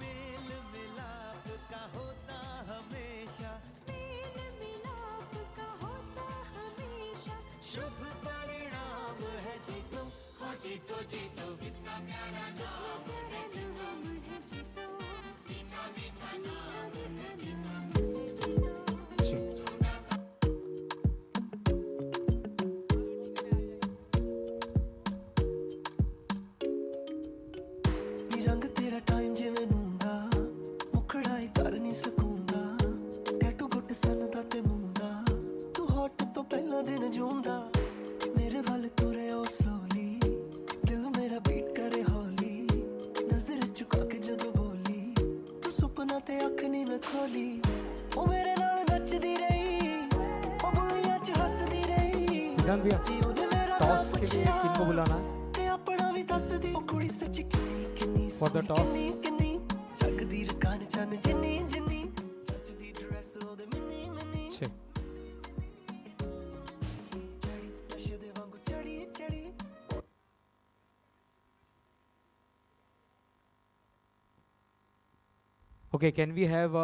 मेल मिलाप का होता हमेशा, मेल मिलाप का होता हमेशा। शुभ परिणाम है जीतो, हो जीतो जीतो। कितना प्यारा नाम है जीतो, मीठा मीठा नाम है जीतो। ਨੀ ਰੰਗ ਤੇਰਾ ਟਾਈਮ ਜਿਵੇਂ ਨੂੰਦਾ, ਮੁਖੜਾਈ ਕਰ ਨਹੀਂ ਸਕੂੰਗਾ। ਟੈਟੂ ਗੁੱਟ ਸਨ ਦਾ ਤੇ ਮੁੰਡਾ, ਤੂੰ ਹੌਟ ਤੋਂ ਪਹਿਲਾਂ ਦਿਨ ਜੂੰਦਾ। ਮੇਰੇ ਵੱਲ ਤੁਰੇ ਉਹ ਸਲੋਲੀ, ਦਿਲ ਮੇਰਾ ਬੀਟ ਕਰੇ ਹੌਲੀ। ਨਜ਼ਰ ਝੁਕਾ ਕੇ ਜਦੋਂ ਬੋਲੀ, ਤੂੰ ਸੁਪਨਾ ਤੇ ਅੱਖ ਨਹੀਂ ਮੈਂ ਖੋਲੀ। ਉਹ ਮੇਰੇ ਨਾਲ ਨੱਚਦੀ ਰਹੀ, ਉਹ ਬੁੱਲੀਆਂ 'ਚ ਹੱਸਦੀ ਰਹੀ। सिद्धांत भैया, ਸੀ ਉਹਨੇ ਮੇਰਾ टॉस ਨਾਮ के लिए ਪੁੱਛਿਆ, किनको बुलाना है? ਤੇ ਆਪਣਾ ਵੀ ਦੱਸਦੀ। ਉਹ ਕੁੜੀ ਸੱਚੀ ਕਿੰਨੀ ਕਿੰਨੀ For the toss? ਕਿੰਨੀ ਕਿੰਨੀ ਜਗਦੀ ਰਕਾਨ ਚੰਨ ਜਿੰਨੀ ਜਿੰਨੀ ਜੱਜਦੀ ਡਰੈਸ ਉਹਦੇ ਮਿੰਨੀ ਮਿੰਨੀ छः। ਚੜੀ ਨਸ਼ੇ ਦੇ ਵਾਂਗੂ ਚੜੀ ਚੜੀ। Okay, can we have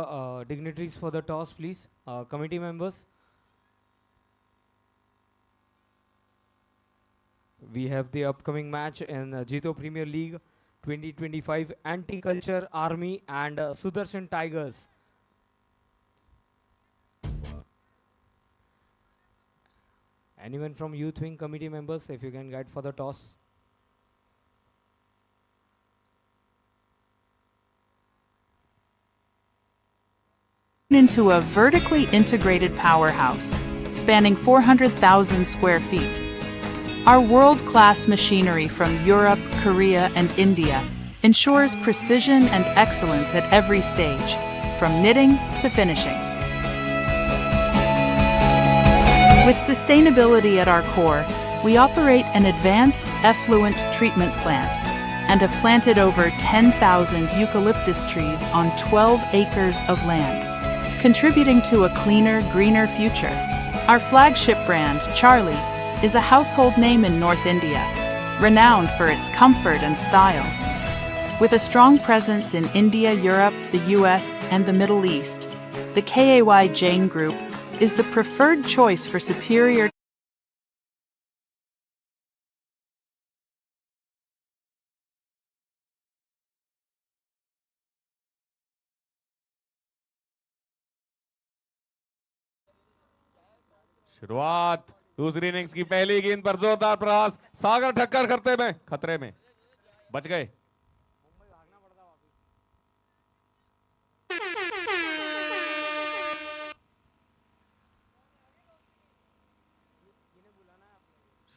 dignitaries for the toss, please? Committee members. we have the upcoming match in Jito Premier League 2025 Anti-Culture Army and Sudarshan Tigers. Anyone from Youth Wing committee members, if you can guide for the toss. Into a vertically integrated powerhouse spanning 400,000 square feet. Our world-class machinery from Europe, Korea, and India ensures precision and excellence at every stage, from knitting to finishing. With sustainability at our core, we operate an advanced effluent treatment plant and have planted over 10,000 eucalyptus trees on 12 acres of land, contributing to a cleaner, greener future. Our flagship brand, Charlie, is a household name in North India, renowned for its comfort and style. With a strong presence in India, Europe, the US, and the Middle East, the KAY Jain Group is the preferred choice for superior शुरुआत दूसरी innings की पहली गेंद पर जोरदार प्रहास, सागर ठक्कर करते में खतरे में बच गए।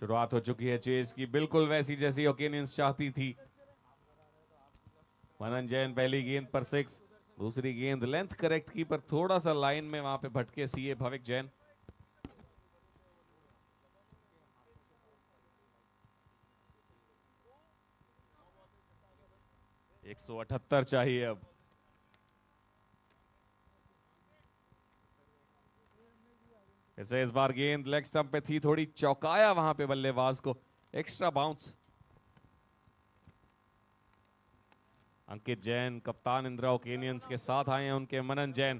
शुरुआत हो चुकी है चेज की, बिल्कुल वैसी जैसी ओकेनियंस चाहती थी। मनन जैन पहली गेंद पर 6, दूसरी गेंद लेंथ करेक्ट की पर थोड़ा सा लाइन में वहां पे भटके सीए भविक जैन। एक 178 चाहिए अब। ऐसे इस बार गेंद लेग स्टंप पे थी, थोड़ी चौकाया वहां पे बल्लेबाज को, एक्स्ट्रा बाउंस। अंकित जैन कप्तान इंदिरा ओकेनियंस के साथ आए हैं उनके मनन जैन।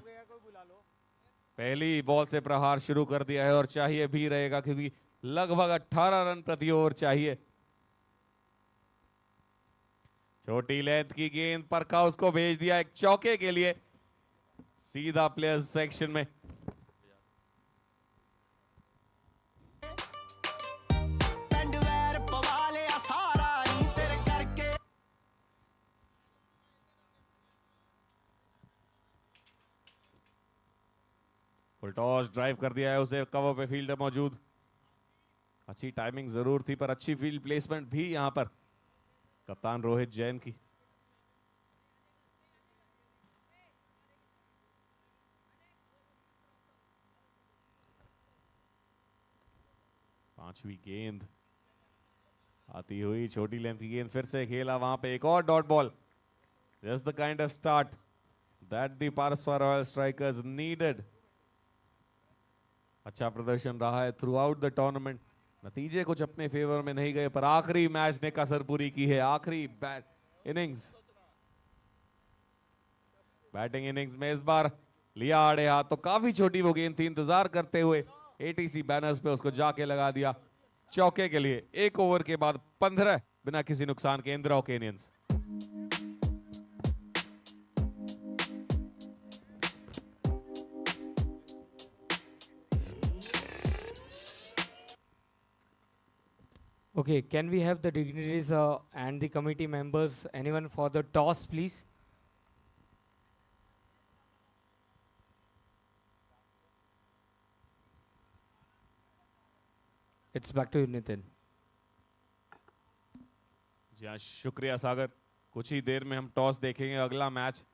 पहली बॉल से प्रहार शुरू कर दिया है और चाहिए भी रहेगा क्योंकि लगभग 18 रन प्रति ओवर चाहिए। छोटी लेंथ की गेंद पर का उसको भेज दिया एक चौके के लिए, सीधा प्लेयर्स सेक्शन में। फुल टॉस ड्राइव कर दिया है उसे, कवर पे फील्डर मौजूद। अच्छी टाइमिंग जरूर थी पर अच्छी फील्ड प्लेसमेंट भी यहां पर कप्तान रोहित जैन की। पांचवी गेंद आती हुई, छोटी लेंथ की गेंद फिर से खेला वहां पे, एक और dot ball. Just the kind of start that the Paraswan royal strikers needed. अच्छा प्रदर्शन रहा है थ्रू आउट द टूर्नामेंट, नतीजे कुछ अपने फेवर में नहीं गए पर आखिरी मैच ने कसर पूरी की है। आखिरी बैटिंग इनिंग्स में इस बार लिया आड़े हाथ, तो काफी छोटी वो गेंद थी, इंतजार करते हुए एटीसी बैनर्स पे उसको जाके लगा दिया चौके के लिए। एक ओवर के बाद 15 बिना किसी नुकसान के Indira ओकेनियंस। Okay, can we have the dignitaries and the committee members, anyone for the toss, please? It's back to you, Nitin. जी हाँ, शुक्रिया सागर। कुछ ही देर में हम टॉस देखेंगे। अगला मैच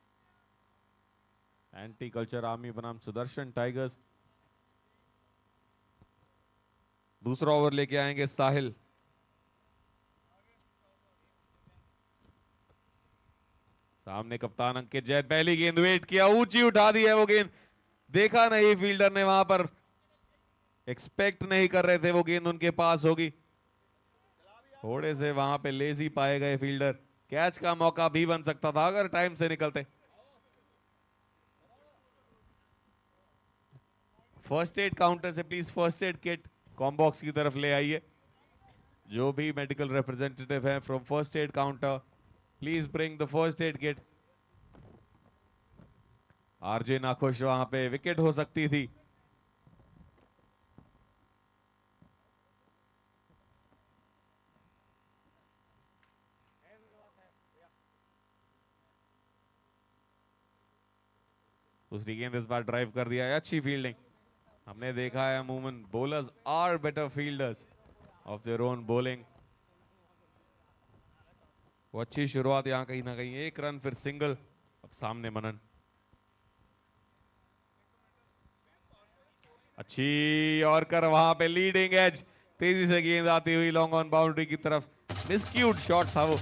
एंटी कल्चर आर्मी बनाम सुदर्शन टाइगर्स। दूसरा ओवर लेके आएंगे साहिल। सामने कप्तान अंकित जैन, पहली गेंद वेट किया, ऊंची उठा दी है वो गेंद, देखा नहीं फील्डर ने वहां पर, एक्सपेक्ट नहीं कर रहे थे वो गेंद उनके पास होगी। थोड़े से वहां पे लेजी पाए गए फील्डर, कैच का मौका भी बन सकता था अगर टाइम से निकलते। फर्स्ट एड काउंटर से please first aid kit combox की तरफ ले आइए। जो भी मेडिकल रिप्रेजेंटेटिव हैं from first aid counter, please bring the first aid kit. RJ नाखुश, वहां पे विकेट हो सकती थी। दूसरी गेंद इस बार ड्राइव कर दिया है, अच्छी फील्डिंग। हमने देखा है अमूमन bowlers are better fielders of their own bowling. वो अच्छी शुरुआत यहाँ कहीं ना कहीं, एक रन फिर सिंगल। अब सामने मनन, अच्छी और कर वहां पे लीडिंग एज, तेजी से गेंद आती हुई लॉन्ग ऑन बाउंड्री की तरफ। मिसक्यूट शॉट था वो।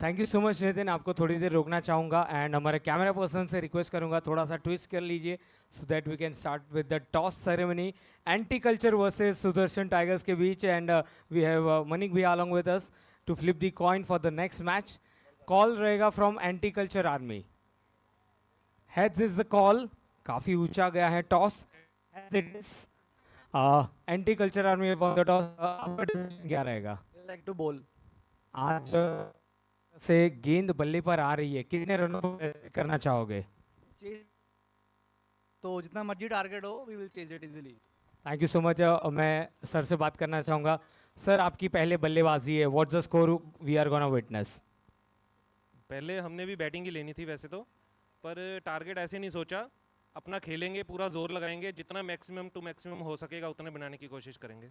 Thank you so much Nitin, आपको थोड़ी देर रोकना चाहूँगा एंड हमारे कैमरा पर्सन से रिक्वेस्ट करूँगा थोड़ा सा ट्विस्ट कर लीजिए so that we can start with the toss ceremony. Anti culture versus Sudarshan tigers के बीच एंड वी हैव मनिक भी along with us to flip the coin for the next match. Call रहेगा from anti culture army. Heads is the call, काफ़ी ऊंचा गया है toss. Anti culture army for the toss, आपका decision क्या रहेगा? Like to bowl. आज से गेंद बल्ले पर आ रही है, कितने रनों पर करना चाहोगे? तो जितना मर्जी टारगेट हो, we will chase it easily. Thank you so much. मैं सर से बात करना चाहूँगा। सर, आपकी पहले बल्लेबाजी है, what's the score we are gonna witness? पहले हमने भी बैटिंग ही लेनी थी वैसे तो, पर टारगेट ऐसे नहीं सोचा। अपना खेलेंगे, पूरा जोर लगाएंगे, जितना मैक्सिमम टू मैक्सिमम हो सकेगा उतने बनाने की कोशिश करेंगे।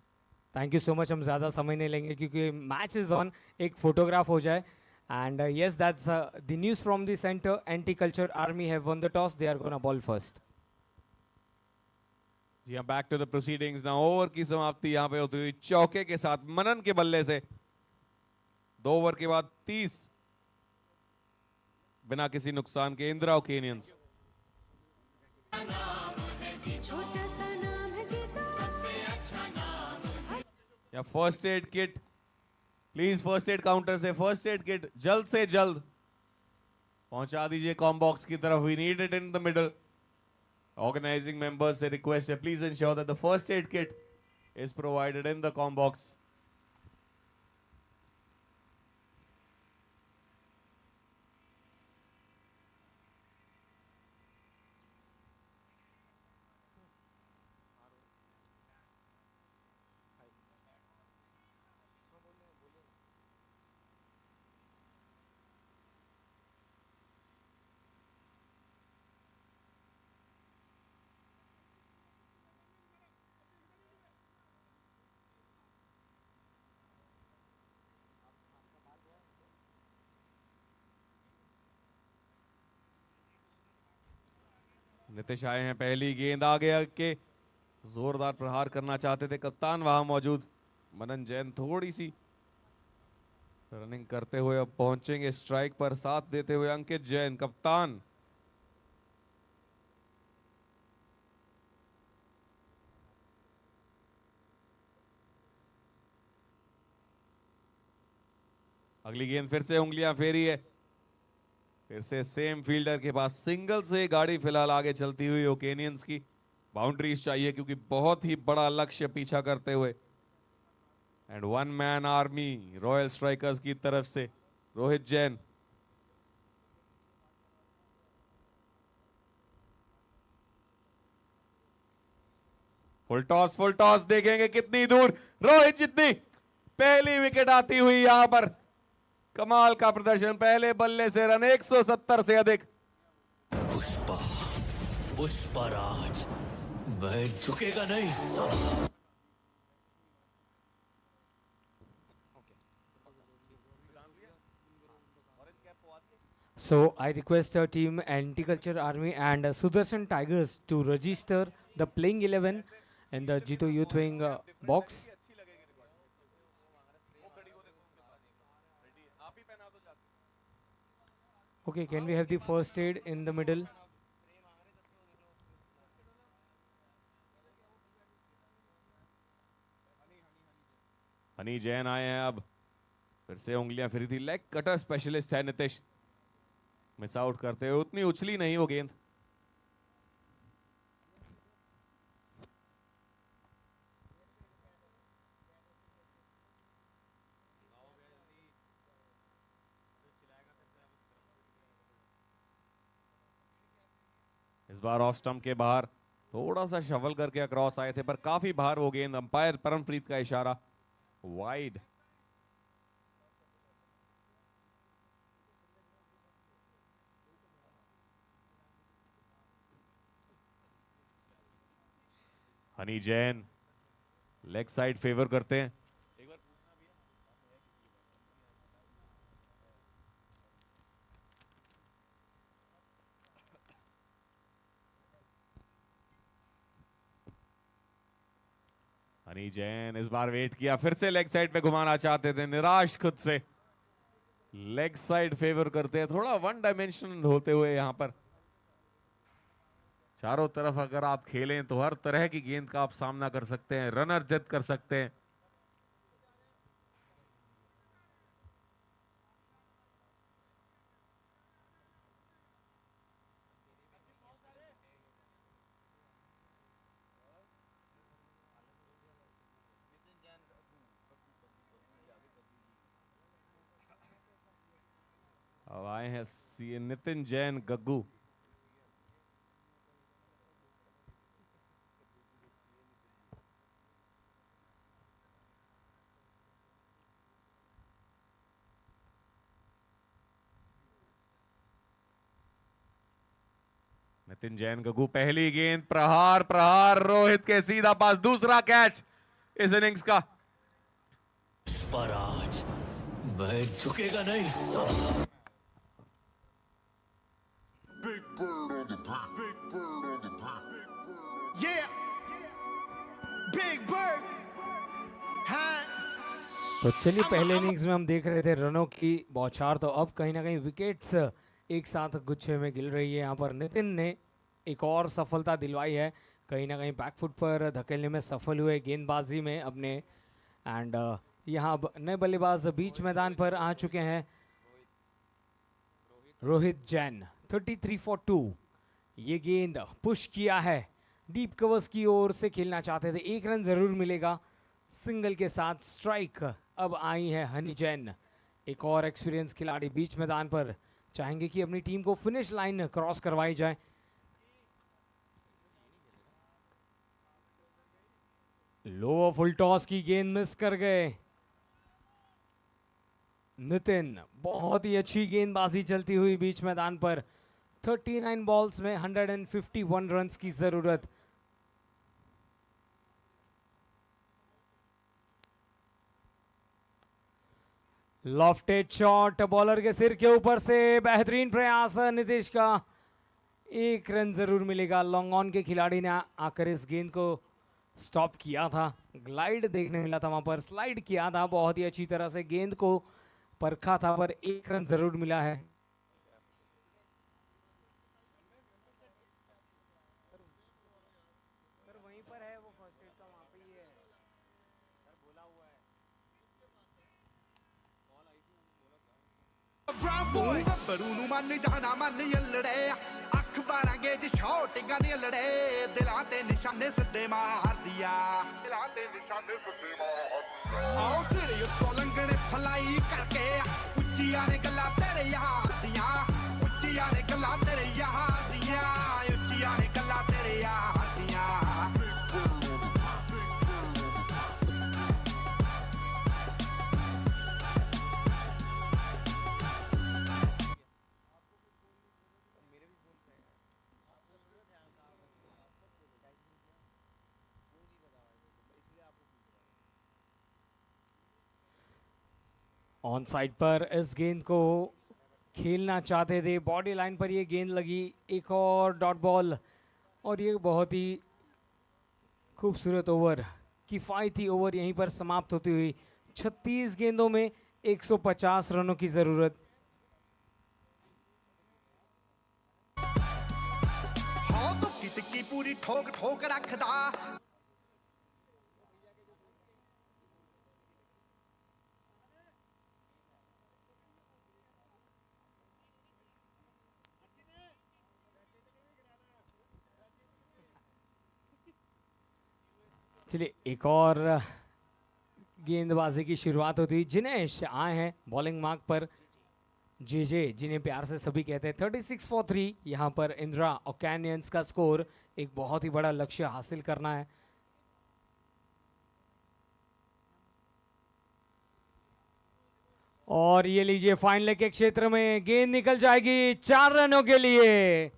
Thank you so much. हम ज़्यादा समय नहीं लेंगे क्योंकि मैच इज़ ऑन, एक फोटोग्राफ हो जाए। And yes, that's the news from the centre. Anti culture army have won the toss, they are gonna bowl first. जी हाँ, बैक टू द प्रोसीडिंग्स ना। ओवर की समाप्ति यहाँ पे होती हुई चौके के साथ मनन के बल्ले से। 2 ओवर के बाद 30 बिना किसी नुकसान के इंदिरा ओकेनियंस। छोटा सा नाम है जीता, सबसे अच्छा नाम है। या first aid kit, please first aid counter से फर्स्ट एड किट जल्द से जल्द पहुंचा दीजिए कॉम बॉक्स की तरफ। We need it in the middle. Organizing members से रिक्वेस्ट है, please ensure that the first aid kit is provided in the com box. Nitish आए हैं, पहली गेंद आ गया के जोरदार प्रहार करना चाहते थे कप्तान वहां मौजूद। मनन जैन थोड़ी सी रनिंग करते हुए अब पहुंचेंगे स्ट्राइक पर, साथ देते हुए अंकित जैन कप्तान। अगली गेंद फिर से उंगलियां फेरी है, फिर से सेम फील्डर के पास सिंगल से गाड़ी फिलहाल आगे चलती हुई ओकेनियंस की। बाउंड्रीज चाहिए क्योंकि बहुत ही बड़ा लक्ष्य पीछा करते हुए। And 1 man army royal strikers की तरफ से रोहित जैन। फुल टॉस देखेंगे कितनी दूर रोहित जितनी। पहली विकेट आती हुई यहां पर, कमाल का प्रदर्शन, पहले बल्ले से रन 170 से अधिक। पुष्पा पुष्पराज, मैं झुकेगा नहीं साला। So I request our team Anti-Culture Army and Sudarshan Tigers to register the playing 11 in the Jito Youth Wing box. Okay, can we have the first aid in the middle? Honey Jain आए हैं, अब फिर से उंगलियां फिरी थी। Leg cutter specialist है Nitish, miss out करते हुए उतनी उछली नहीं वो गेंद। बार ऑफ स्टंप के बाहर थोड़ा सा शफल करके अक्रॉस आए थे, पर काफी बाहर वो गेंद। अंपायर परमप्रीत का इशारा wide. Honey Jain leg side favour करते हैं। हनी जैन इस बार वेट किया, फिर से लेग साइड पे घुमाना चाहते थे, निराश खुद से। लेग साइड फेवर करते हैं, थोड़ा वन डायमेंशनल होते हुए यहां पर। चारों तरफ अगर आप खेलें तो हर तरह की गेंद का आप सामना कर सकते हैं, रनर जद कर सकते हैं। अब आए हैं नितिन जैन गग्गू। नितिन जैन गग्गू, पहली गेंद प्रहार, प्रहार रोहित के सीधा पास, दूसरा कैच इस इनिंग्स का। पुष्पराज मैं झुकेगा नहीं साला। तो चलिए, पहले इनिंग्स में हम देख रहे थे रनों की बौछार, तो अब कहीं ना कहीं विकेट्स एक साथ गुच्छे में गिल रही है। यहाँ पर नितिन ने एक और सफलता दिलवाई है, कहीं ना कहीं बैकफुट पर धकेलने में सफल हुए गेंदबाजी में अपने। एंड यहाँ नए बल्लेबाज बीच मैदान पर आ चुके हैं रोहित जैन। 33 फॉर 2। ये गेंद पुश किया है, डीप कवर्स की ओर से खेलना चाहते थे, 1 रन जरूर मिलेगा सिंगल के साथ। स्ट्राइक अब आई है हनी जैन, एक और एक्सपीरियंस खिलाड़ी बीच मैदान पर, चाहेंगे कि अपनी टीम को फिनिश लाइन क्रॉस करवाई जाए। लो फुल टॉस की गेंद मिस कर गए नितिन। बहुत ही अच्छी गेंदबाजी चलती हुई बीच मैदान पर। 39 बॉल्स में 151 रन्स की जरूरत। लॉफ्टेड शॉट बॉलर के सिर के ऊपर से, बेहतरीन प्रयास नीतीश का, 1 रन जरूर मिलेगा। लॉन्ग ऑन के खिलाड़ी ने आकर इस गेंद को स्टॉप किया था, ग्लाइड देखने मिला था वहां पर, स्लाइड किया था, बहुत ही अच्छी तरह से गेंद को परखा था, पर 1 रन जरूर मिला है। बरू नु मन जाना मन यलड़े, अख 12 गेज शॉट गन यलड़े, दिलां ते निशाने सिद्धे मार दिया, दिलां ते निशाने सिद्धे मार दिया। आओ सिर उत्तों लंघने फलाई करके, उच्चियां ने गल्लां तेरे यार दियां, उच्चियां ने गल्लां तेरे यार दियां, उच्चियां ने गल्लां तेरे यार दियां। ऑन साइड पर इस गेंद को खेलना चाहते थे, बॉडी लाइन पर ये गेंद लगी, एक और डॉट बॉल, और ये बहुत ही खूबसूरत ओवर, किफ़ायती ओवर यहीं पर समाप्त होती हुई। 36 गेंदों में 150 रनों की जरूरत। हाँ तो कितकी पूरी ठोक ठोक रखदा, चलिए एक और गेंदबाजी की शुरुआत होती हुई। जिनेश आए हैं बॉलिंग मार्क पर, जे जिन्हें प्यार से सभी कहते हैं 36 for 3 यहाँ पर इंदिरा ओकेनियंस का स्कोर, एक बहुत ही बड़ा लक्ष्य हासिल करना है। और ये लीजिए फाइनल के क्षेत्र में गेंद निकल जाएगी 4 रनों के लिए।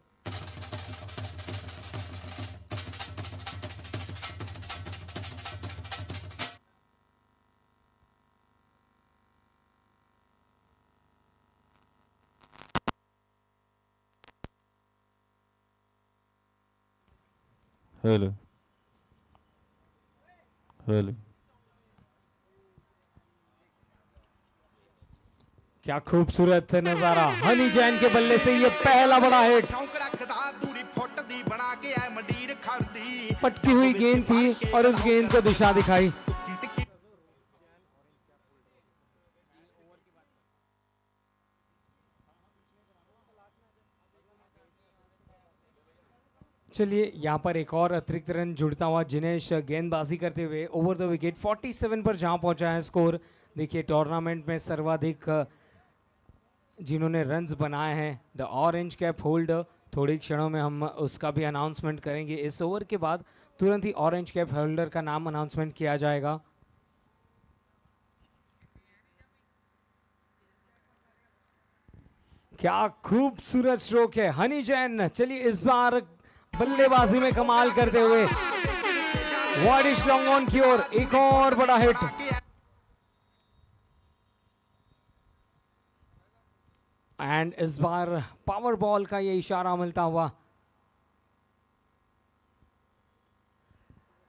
हेलो हेलो, क्या खूबसूरत नजारा, हनी जैन के बल्ले से ये पहला बड़ा हिट। पटकी हुई गेंद थी और उस गेंद को दिशा दिखाई। चलिए यहाँ पर एक और अतिरिक्त रन जुड़ता हुआ जिनेश गेंदबाजी करते हुए ओवर द विकेट 47 पर जहां पहुंचा है स्कोर। देखिए टूर्नामेंट में सर्वाधिक जिन्होंने रन्स बनाए हैं द ऑरेंज कैप होल्डर, थोड़ी क्षणों में हम उसका भी अनाउंसमेंट करेंगे। इस ओवर के बाद तुरंत ही ऑरेंज कैप होल्डर का नाम अनाउंसमेंट किया जाएगा। क्या खूबसूरत स्ट्रोक है हनी जैन। चलिए इस बार बल्लेबाजी में कमाल करते हुए वाइडिश लॉन्ग ऑन की ओर एक और बड़ा हिट। एंड इस बार पावर बॉल का ये इशारा मिलता हुआ।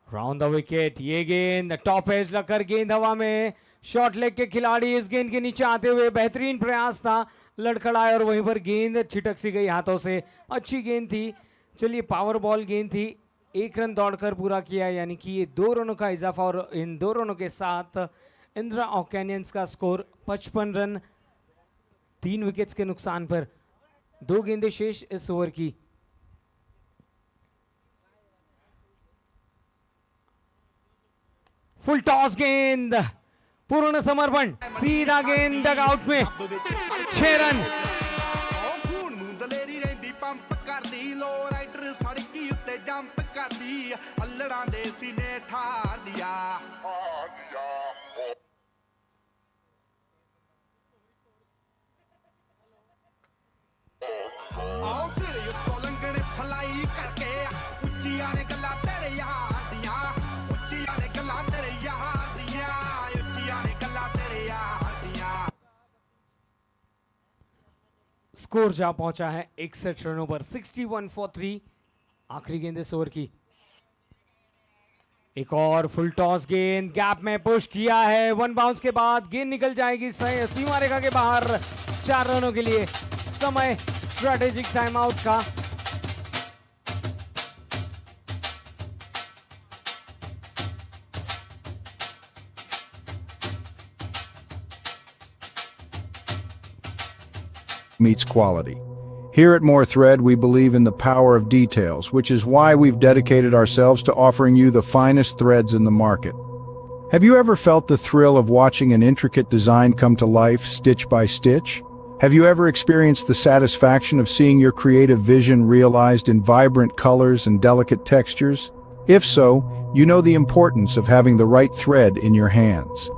राउंड द विकेट, ये गेंद टॉप एज लगकर गेंद हवा में। शॉर्ट लेग के खिलाड़ी इस गेंद के नीचे आते हुए बेहतरीन प्रयास था, लड़खड़ाए और वहीं पर गेंद छिटक सी गई हाथों से। अच्छी गेंद थी। चलिए पावर बॉल गेंद थी, 1 रन दौड़कर पूरा किया, यानी कि ये 2 रनों का इजाफा और इन 2 रनों के साथ इंदिरा ओकेनियंस का स्कोर 55 रन 3 विकेट्स के नुकसान पर। 2 गेंदें शेष इस ओवर की। फुल टॉस गेंद, पूर्ण समर्पण, सीधा गेंद डगआउट में। 6 रन। सड़की उत्ते जंप करदी अल्लड़ां दे सीने ठार दिया। आओ सिर उत्तों लंघने फलाई करके उच्चियां ने गल्लां तेरे यार दियां, उच्चियां ने गल्लां तेरे यार दियां, उच्चियां ने गल्लां तेरे यार दियां। स्कोर जा पहुंचा है 61 रनों पर 61 for 3। आखिरी गेंद इस ओवर की। एक और फुल टॉस गेंद गैप में पुश किया है। 1 बाउंस के बाद गेंद निकल जाएगी सीमा रेखा के बाहर 4 रनों के लिए। समय स्ट्रेटेजिक टाइम आउट का। Meets quality. Here at More Thread, we believe in the power of details, which is why we've dedicated ourselves to offering you the finest threads in the market. Have you ever felt the thrill of watching an intricate design come to life, stitch by stitch? Have you ever experienced the satisfaction of seeing your creative vision realized in vibrant colors and delicate textures? If so, you know the importance of having the right thread in your hands.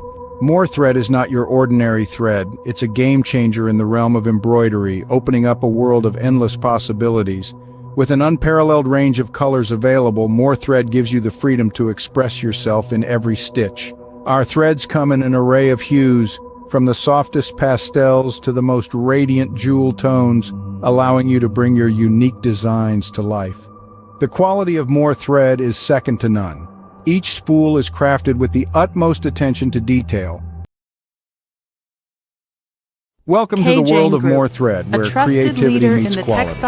More Thread is not your ordinary thread, it's a game changer in the realm of embroidery, opening up a world of endless possibilities. With an unparalleled range of colors available, More Thread gives you the freedom to express yourself in every stitch. Our threads come in an array of hues, from the softest pastels to the most radiant jewel tones, allowing you to bring your unique designs to life. The quality of More Thread is second to none. Each spool is crafted with the utmost attention to detail. Welcome to the world of More Thread, where creativity meets quality.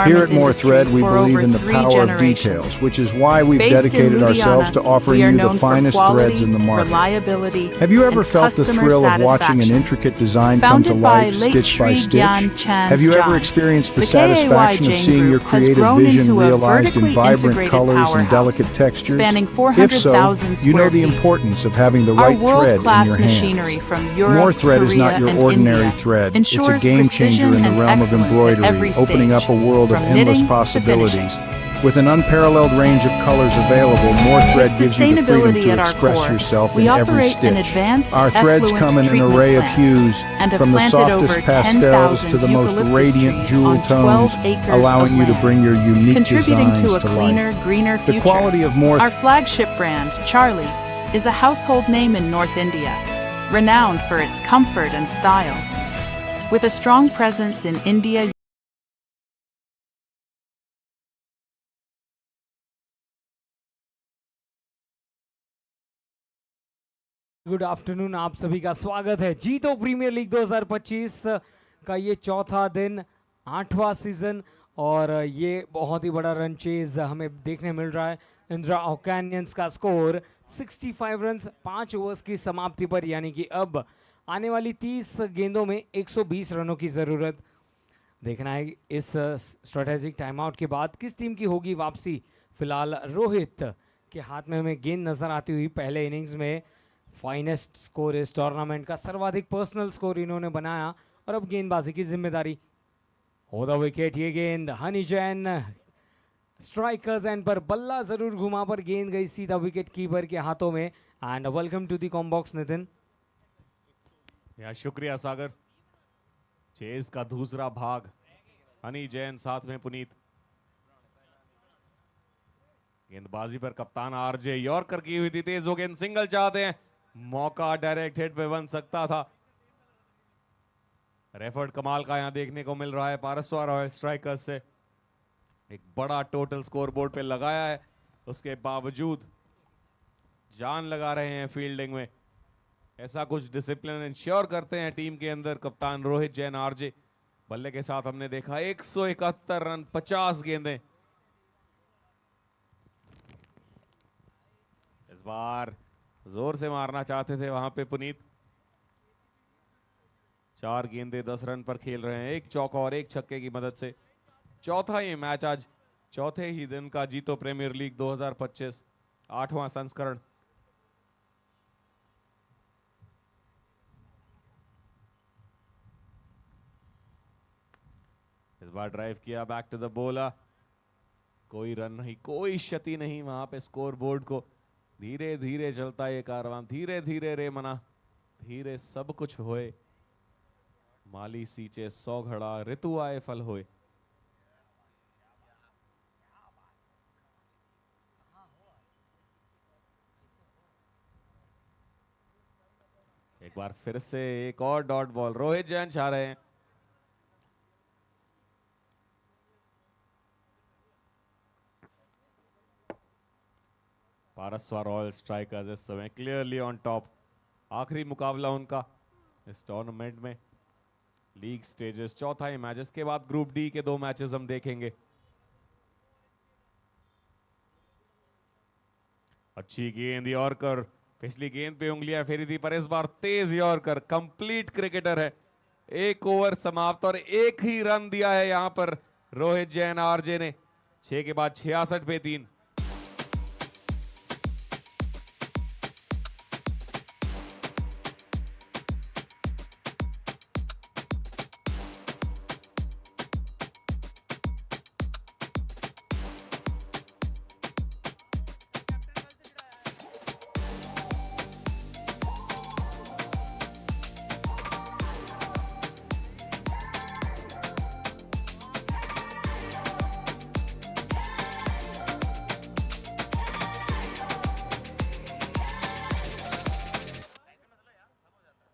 Here at More Thread, we believe in the power of details, which is why we've dedicated ourselves to offering you the finest threads in the market. Have you ever felt the thrill of watching an intricate design come to life, stitch by stitch? Have you ever experienced the satisfaction of seeing your creative vision realized in vibrant colors and delicate textures? If so, you know the importance of having the right thread in your hands. More Thread is not your ordinary thread. It's a ensures game changer precision in the and realm of excellence at embroidery, every opening stage, up a world of from endless knitting to possibilities. finishing. With an unparalleled range of colors available, More Thread With gives you the freedom sustainability to at our express core, yourself we in every operate an stitch. advanced Our threads effluent come in an treatment array of plant hues, and have from the planted softest over pastels 10,000 to the most eucalyptus radiant trees jewel on 12 tones, acres allowing of you to land, bring your unique contributing designs to a to cleaner, life. greener The future. quality of More Our flagship brand, Charlie, is a household name in North India, renowned for its comfort and style. With a strong presence in India, good afternoon, आप सभी का स्वागत है। जीतो premiere league 2025 का ये चौथा दिन, 8वां सीजन, और ये बहुत ही बड़ा रन चेज हमें देखने मिल रहा है। इंदिरा ओकेनियंस का स्कोर 65 रन 5 ओवर्स की समाप्ति पर, यानी कि अब आने वाली 30 गेंदों में 120 रनों की ज़रूरत। देखना है इस स्ट्रेटेजिक टाइम आउट के बाद किस टीम की होगी वापसी। फिलहाल रोहित के हाथ में हमें गेंद नजर आती हुई। पहले इनिंग्स में फाइनेस्ट स्कोर इस टूर्नामेंट का, सर्वाधिक पर्सनल स्कोर इन्होंने बनाया, और अब गेंदबाजी की जिम्मेदारी। हो द विकेट ये गेंद, हनी जैन स्ट्राइकर्स एंड पर बल्ला जरूर घुमा पर गेंद गई सीधा विकेट कीपर के हाथों में। And welcome to the com box Nitin. शुक्रिया सागर। चेज का दूसरा भाग, हनी जैन साथ में पुनीत। गेंदबाजी पर कप्तान आरजे, यॉर्कर की हुई थी तेज, वो गेंद सिंगल चाहते हैं, मौका डायरेक्ट हिट पे बन सकता था। रेफर्ड कमाल का यहां देखने को मिल रहा है पारसवार रॉयल स्ट्राइकर्स से। एक बड़ा टोटल स्कोर बोर्ड पे लगाया है, उसके बावजूद जान लगा रहे हैं फील्डिंग में। ऐसा कुछ डिसिप्लिन इंश्योर करते हैं टीम के अंदर कप्तान रोहित जैन आरजे। बल्ले के साथ हमने देखा 171 रन 50 गेंदें। इस बार जोर से मारना चाहते थे वहां पे पुनीत। 4 गेंदे 10 रन पर खेल रहे हैं, एक चौका और एक छक्के की मदद से। चौथा ये मैच आज, चौथे ही दिन का जीतो प्रीमियर लीग 2025 8वां संस्करण। इस बार ड्राइव किया बैक टू द बॉलर, कोई रन नहीं, कोई क्षति नहीं वहां पे स्कोर बोर्ड को। धीरे धीरे चलता ये कारवां, धीरे धीरे रे मना, धीरे सब कुछ होए। माली सींचे 100 घड़ा, ऋतु आए फल होए। एक बार फिर से एक और डॉट बॉल, रोहित जैन चाह रहे हैं। पारसवार रॉयल स्ट्राइकर्स इस समय क्लियरली ऑन टॉप। आखिरी मुकाबला उनका इस टूर्नामेंट में, लीग स्टेजेस चौथा ही मैच। इसके बाद ग्रुप डी के 2 मैचेस हम देखेंगे। अच्छी गेंद यॉर्कर, पिछली गेंद पे उंगलियां फेरी थी, पर इस बार तेज यॉर्कर। कंप्लीट क्रिकेटर है। 1 ओवर समाप्त और 1 ही रन दिया है यहां पर रोहित जैन आरजे ने। 6 के बाद 66 पे 3।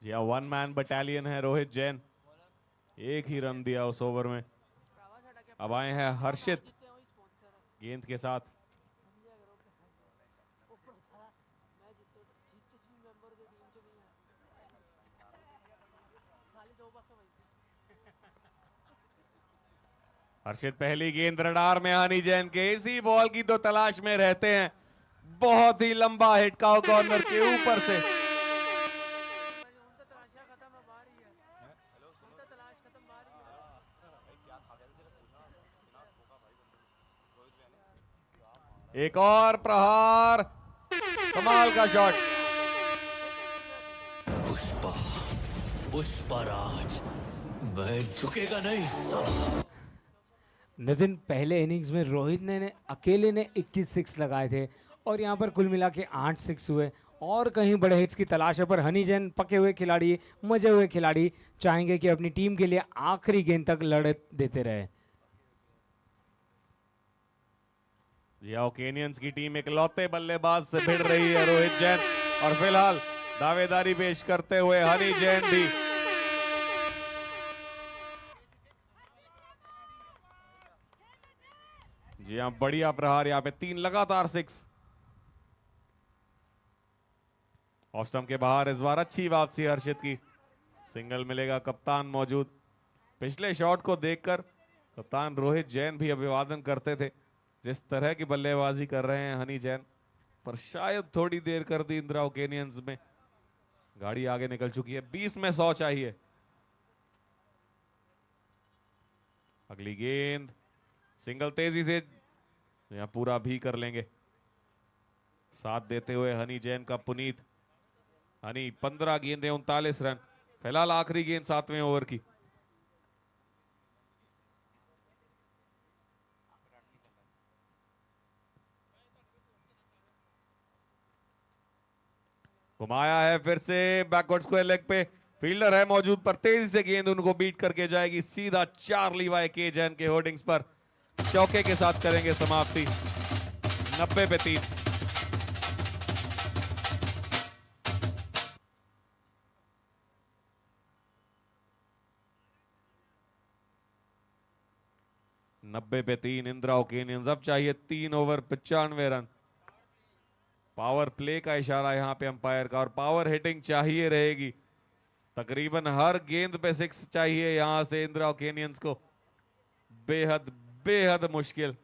या 1 मैन बटालियन है रोहित जैन। 1 ही रन दिया उस ओवर में। अब आए हैं हर्षित गेंद के साथ। हर्षित पहली गेंद रडार में, हनी जैन के इसी बॉल की तो तलाश में रहते हैं। बहुत ही लंबा हिटकाव कॉर्नर के ऊपर से। एक और प्रहार, कमाल का शॉट। पुष्पा पुष्पराज, मैं झुकेगा नहीं साला। नितिन, पहले इनिंग्स में रोहित ने अकेले ने 21 सिक्स लगाए थे और यहाँ पर कुल मिला के 8 सिक्स हुए और कहीं बड़े हिट्स की तलाश है, पर हनी जैन पके हुए खिलाड़ी, मजे हुए खिलाड़ी, चाहेंगे कि अपनी टीम के लिए आखिरी गेंद तक लड़ देते रहे। जी हाँ, केनियंस की टीम इकलौते बल्लेबाज से भिड़ रही है रोहित जैन, और फिलहाल दावेदारी पेश करते हुए हनी जैन भी। जी हाँ, बढ़िया प्रहार, यहाँ पे 3 लगातार सिक्स। ऑफ स्टंप के बाहर इस बार अच्छी वापसी हर्षित की, सिंगल मिलेगा, कप्तान मौजूद। पिछले शॉट को देखकर कप्तान रोहित जैन भी अभिवादन करते थे, जिस तरह की बल्लेबाजी कर रहे हैं हनी जैन, पर शायद थोड़ी देर कर दी इंदिरा केनियंस में। गाड़ी आगे निकल चुकी है, 20 में 100 चाहिए। अगली गेंद सिंगल तेजी से यहां पूरा भी कर लेंगे। साथ देते हुए हनी जैन का पुनीत। हनी 15 गेंदें 39 रन। फिलहाल आखिरी गेंद 7वें ओवर की। घुमाया है फिर से बैकवर्ड स्क्वायर लेग पे, फील्डर है मौजूद, पर तेजी से गेंद उनको बीट करके जाएगी सीधा चार्ली वाई के जैन के होर्डिंग्स पर। चौके के साथ करेंगे समाप्ति, 90 पे 3। इंदिरा केनियंस। अब चाहिए 3 ओवर 95 रन। पावर प्ले का इशारा यहां पे अंपायर का, और पावर हिटिंग चाहिए रहेगी। तकरीबन हर गेंद पे 6 चाहिए यहां से इंदिरा केनियंस को। बेहद बेहद मुश्किल,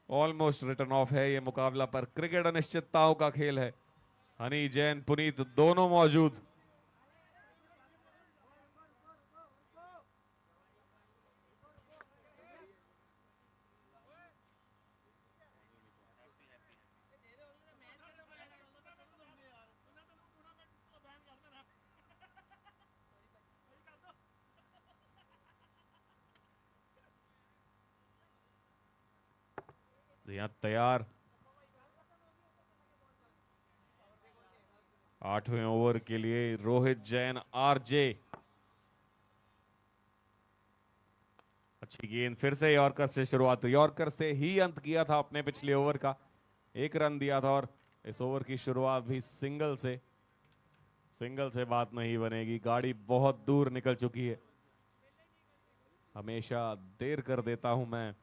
ऑलमोस्ट रिटर्न ऑफ है ये मुकाबला, पर क्रिकेट अनिश्चितताओं का खेल है। हनी जैन पुनीत दोनों मौजूद। यहां तैयार 8वें ओवर के लिए रोहित जैन आरजे। अच्छी गेंद, फिर से यॉर्कर से शुरुआत। यॉर्कर से ही अंत किया था अपने पिछले ओवर का, 1 रन दिया था, और इस ओवर की शुरुआत भी सिंगल से। सिंगल से बात नहीं बनेगी, गाड़ी बहुत दूर निकल चुकी है। हमेशा देर कर देता हूं मैं।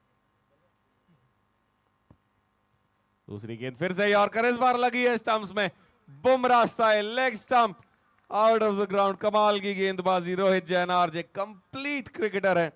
दूसरी गेंद फिर से यॉर्कर, इस बार लगी है स्टंप्स में, Bumrah style leg stump out of the ground. कमाल की गेंदबाजी, Rohit Jain RJ complete cricketer है।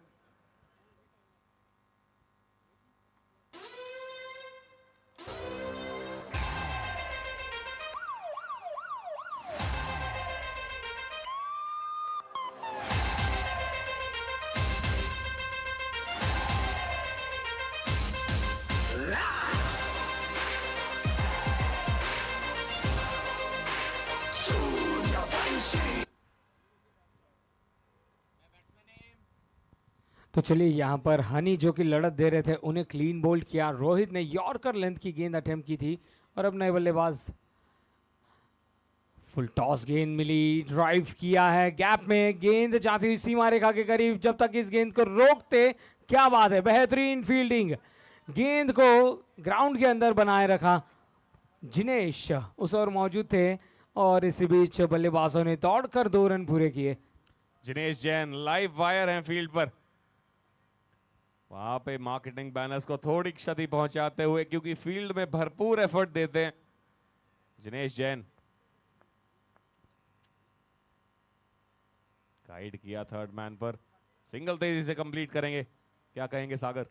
तो चलिए, यहाँ पर हनी जो कि लड़त दे रहे थे उन्हें क्लीन बोल्ड किया। रोहित ने यॉर्कर लेंथ की गेंद अटेम्प्ट की थी, और अब नए बल्लेबाज फुल टॉस गेंद मिली, ड्राइव किया है, गैप में गेंद जाती हुई सीमा रेखा के करीब। जब तक इस गेंद को रोकते, क्या बात है, बेहतरीन फील्डिंग, गेंद को ग्राउंड के अंदर बनाए रखा। जिनेश उस ओर मौजूद थे, और इसी बीच बल्लेबाजों ने दौड़कर 2 रन पूरे किए। जिनेश जैन लाइव वायर हैं फील्ड पर, वहां पे मार्केटिंग बैनर्स को थोड़ी क्षति पहुंचाते हुए, क्योंकि फील्ड में भरपूर एफर्ट देते हैं जिनेश जैन। गाइड किया थर्ड मैन पर, सिंगल तेजी से कंप्लीट करेंगे। क्या कहेंगे सागर?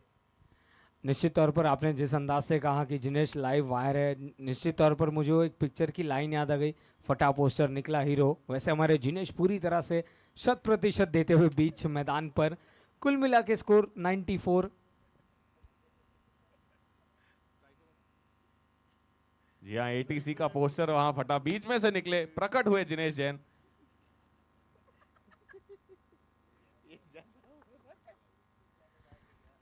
निश्चित तौर पर आपने जिस अंदाज से कहा कि जिनेश लाइव वायर है, निश्चित तौर पर मुझे वो एक पिक्चर की लाइन याद आ गई, फटा पोस्टर निकला हीरो। वैसे हमारे जिनेश पूरी तरह से 100% देते हुए बीच मैदान पर। कुल मिला के स्कोर 94। जी हाँ, एटीसी का पोस्टर वहां फटा, बीच में से निकले, प्रकट हुए जिनेश जैन।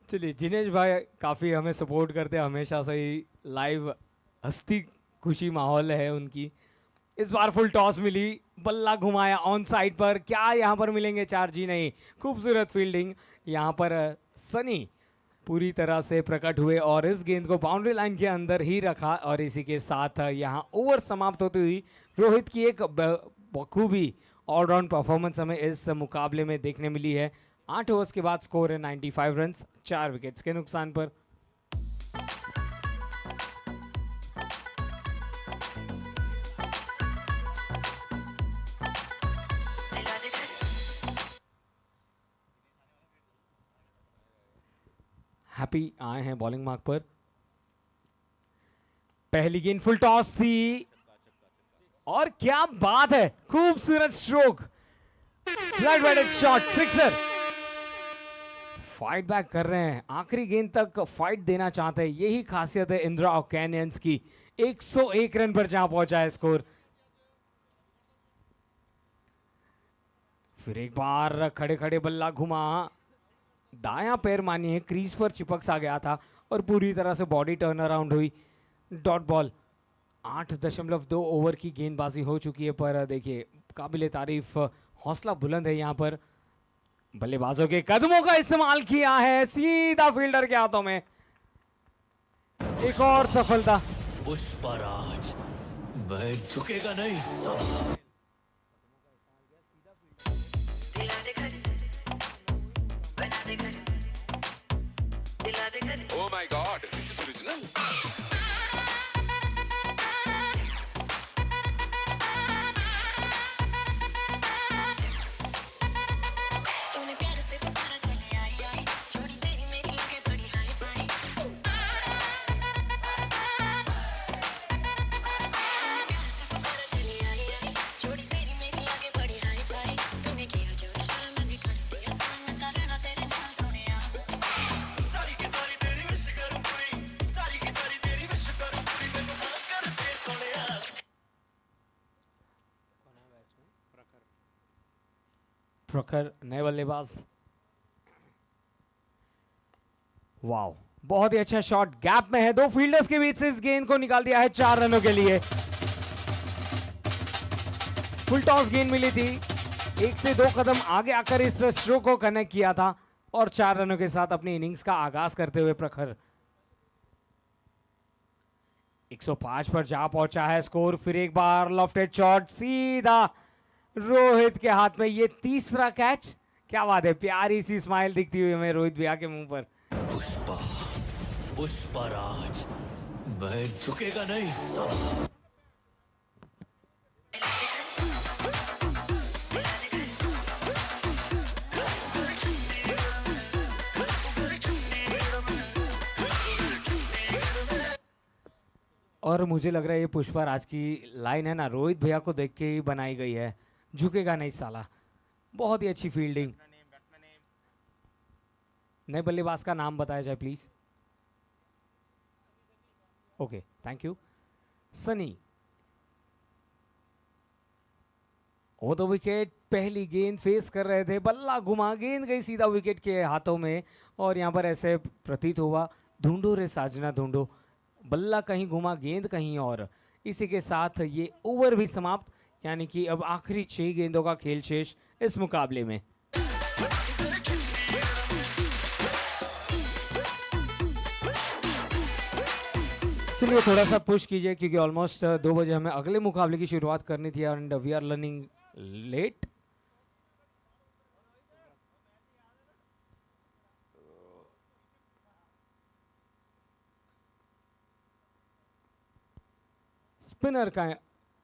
चलिए जिनेश भाई काफ़ी हमें सपोर्ट करते हैं हमेशा से ही, लाइव हंसती खुशी माहौल है उनकी। इस बार फुल टॉस मिली, बल्ला घुमाया ऑन साइड पर, क्या यहाँ पर मिलेंगे 4 जी? नहीं, खूबसूरत फील्डिंग यहाँ पर। सनी पूरी तरह से प्रकट हुए और इस गेंद को बाउंड्री लाइन के अंदर ही रखा और इसी के साथ यहाँ ओवर समाप्त होती हुई रोहित की एक बखूबी ऑलराउंड परफॉर्मेंस हमें इस मुकाबले में देखने मिली है। 8 ओवर्स के बाद स्कोर है 95 रन्स, 4 विकेट्स के नुकसान पर। हैप्पी आए हैं बॉलिंग मार्क पर। पहली गेंद फुल टॉस थी और क्या बात है, खूबसूरत stroke, flat batted shot, sixer. Fight back कर रहे हैं, आखिरी गेंद तक फाइट देना चाहते हैं, यही खासियत है इंदिरा ओकेनियंस की। 101 रन पर जहां पहुंचा है स्कोर। फिर एक बार खड़े खड़े बल्ला घुमा, दायां पैर मानिए क्रीज पर चिपक सा गया था और पूरी तरह से बॉडी टर्न अराउंड हुई। Dot ball. 8.2 ओवर की गेंदबाजी हो चुकी है, पर देखिए काबिले तारीफ हौसला बुलंद है यहाँ पर। बल्लेबाजों के कदमों का इस्तेमाल किया है, सीधा फील्डर के हाथों में। एक और सफलता। पुष्पराज, मैं झुकेगा नहीं साला। Oh my God, this is original. प्रखर नए बल्लेबाज। वाओ, बहुत ही अच्छा शॉट, गैप में है, 2 फील्डर्स के बीच से इस गेंद को निकाल दिया है 4 रनों के लिए। फुल टॉस गेंद मिली थी, 1 से 2 कदम आगे आकर इस स्ट्रोक को कनेक्ट किया था और 4 रनों के साथ अपनी इनिंग्स का आगाज करते हुए प्रखर 105 पर जा पहुंचा है स्कोर। फिर एक बार लॉफ्टेड शॉट, सीधा रोहित के हाथ में, ये तीसरा कैच। क्या बात है, प्यारी सी स्माइल दिखती हुई हमें रोहित भैया के मुंह पर। पुष्पराज, मैं झुकेगा नहीं साला। और मुझे लग रहा है ये पुष्पराज की लाइन है ना, रोहित भैया को देख के ही बनाई गई है, झुकेगा नहीं साला। बहुत ही अच्छी फील्डिंग। नए बल्लेबाज का नाम बताया जाए please. Okay, thank you. Sunny वो तो विकेट, पहली गेंद फेस कर रहे थे, बल्ला घुमा, गेंद गई सीधा विकेट के हाथों में और यहाँ पर ऐसे प्रतीत हुआ ढूंढो रे साजना ढूंढो, बल्ला कहीं घुमा, गेंद कहीं और। इसी के साथ ये ओवर भी समाप्त, यानी कि अब आखिरी 6 गेंदों का खेल शेष इस मुकाबले में। चलिए थोड़ा सा पुश कीजिए क्योंकि ऑलमोस्ट 2 बजे हमें अगले मुकाबले की शुरुआत करनी थी and we are running late. Spinner का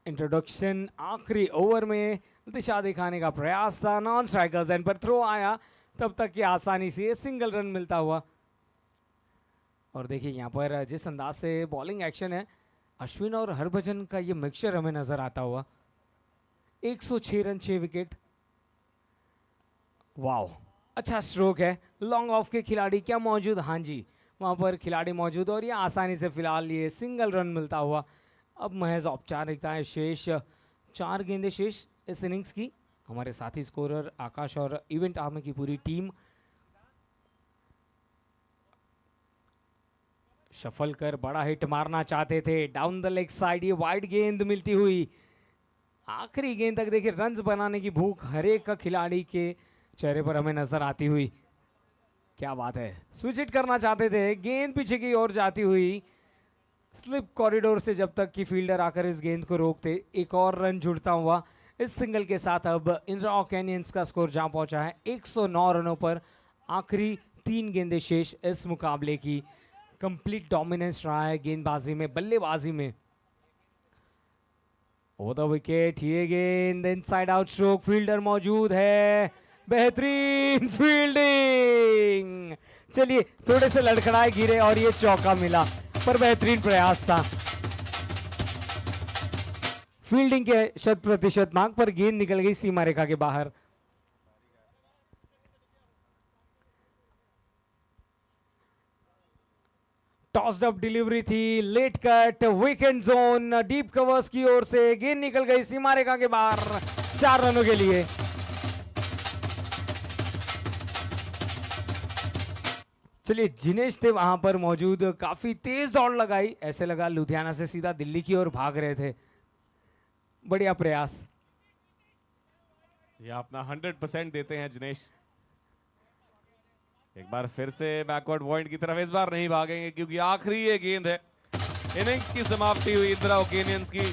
इंट्रोडक्शन आखिरी ओवर में दिशा दिखाने का प्रयास था, नॉन स्ट्राइकर्स एंड पर थ्रो आया, तब तक कि आसानी से सिंगल रन मिलता हुआ। और देखिए यहाँ पर जिस अंदाज से बॉलिंग एक्शन है, अश्विन और हरभजन का ये मिक्सचर हमें नजर आता हुआ। 106 रन 6 विकेट। वाओ, अच्छा स्ट्रोक है। लॉन्ग ऑफ के खिलाड़ी क्या मौजूद? हाँ जी, वहाँ पर खिलाड़ी मौजूद और ये आसानी से फिलहाल ये सिंगल रन मिलता हुआ। अब महज औपचारिकताएं शेष, 4 गेंदें शेष इस इनिंग्स की हमारे साथी स्कोरर आकाश और इवेंट आर्मी की पूरी टीम शफल कर बड़ा हिट मारना चाहते थे। डाउन द लेग साइड ये वाइड गेंद मिलती हुई, आखिरी गेंद तक देखिए रन्स बनाने की भूख हर एक का खिलाड़ी के चेहरे पर हमें नजर आती हुई। क्या बात है, स्विच हिट करना चाहते थे, गेंद पीछे की ओर जाती हुई स्लिप कॉरिडोर से जब तक कि फील्डर आकर इस गेंद को रोकते। एक और रन जुड़ता हुआ इस सिंगल के साथ अब इंद्रा कैनियंस का स्कोर जहां पहुंचा है 109 रनों पर। आखिरी 3 गेंदें शेष इस मुकाबले की। कंप्लीट डोमिनेंस रहा है गेंदबाजी में, बल्लेबाजी में। ओवर द विकेट ये गेंद इनसाइड आउट स्ट्रोक, फील्डर मौजूद है, बेहतरीन फील्डिंग। चलिए थोड़े से लड़खड़ाए गिरे और ये चौका मिला, पर बेहतरीन प्रयास था। फील्डिंग के 100% मार्क पर गेंद निकल गई सीमा रेखा के बाहर। टॉस्ड अप डिलीवरी थी, late cut, weekend zone, deep covers की ओर से गेंद निकल गई सीमा रेखा के बाहर 4 रनों के लिए। चलिए जिनेश थे वहां पर मौजूद, काफी तेज दौड़ लगाई, ऐसे लगा लुधियाना से सीधा दिल्ली की ओर भाग रहे थे। बढ़िया प्रयास। ये अपना 100% देते हैं जिनेश। एक बार फिर से बैकवर्ड पॉइंट की तरफ, इस बार नहीं भागेंगे क्योंकि आखिरी ये गेंद है। इनिंग्स की समाप्ति हुई इंदिरा ओकेनियंस की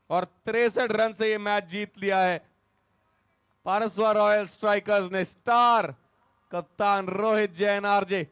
और 63 रन से ये मैच जीत लिया है। पारसवा रॉयल स्ट्राइकर्स ने। स्टार कप्तान रोहित जैन आरजे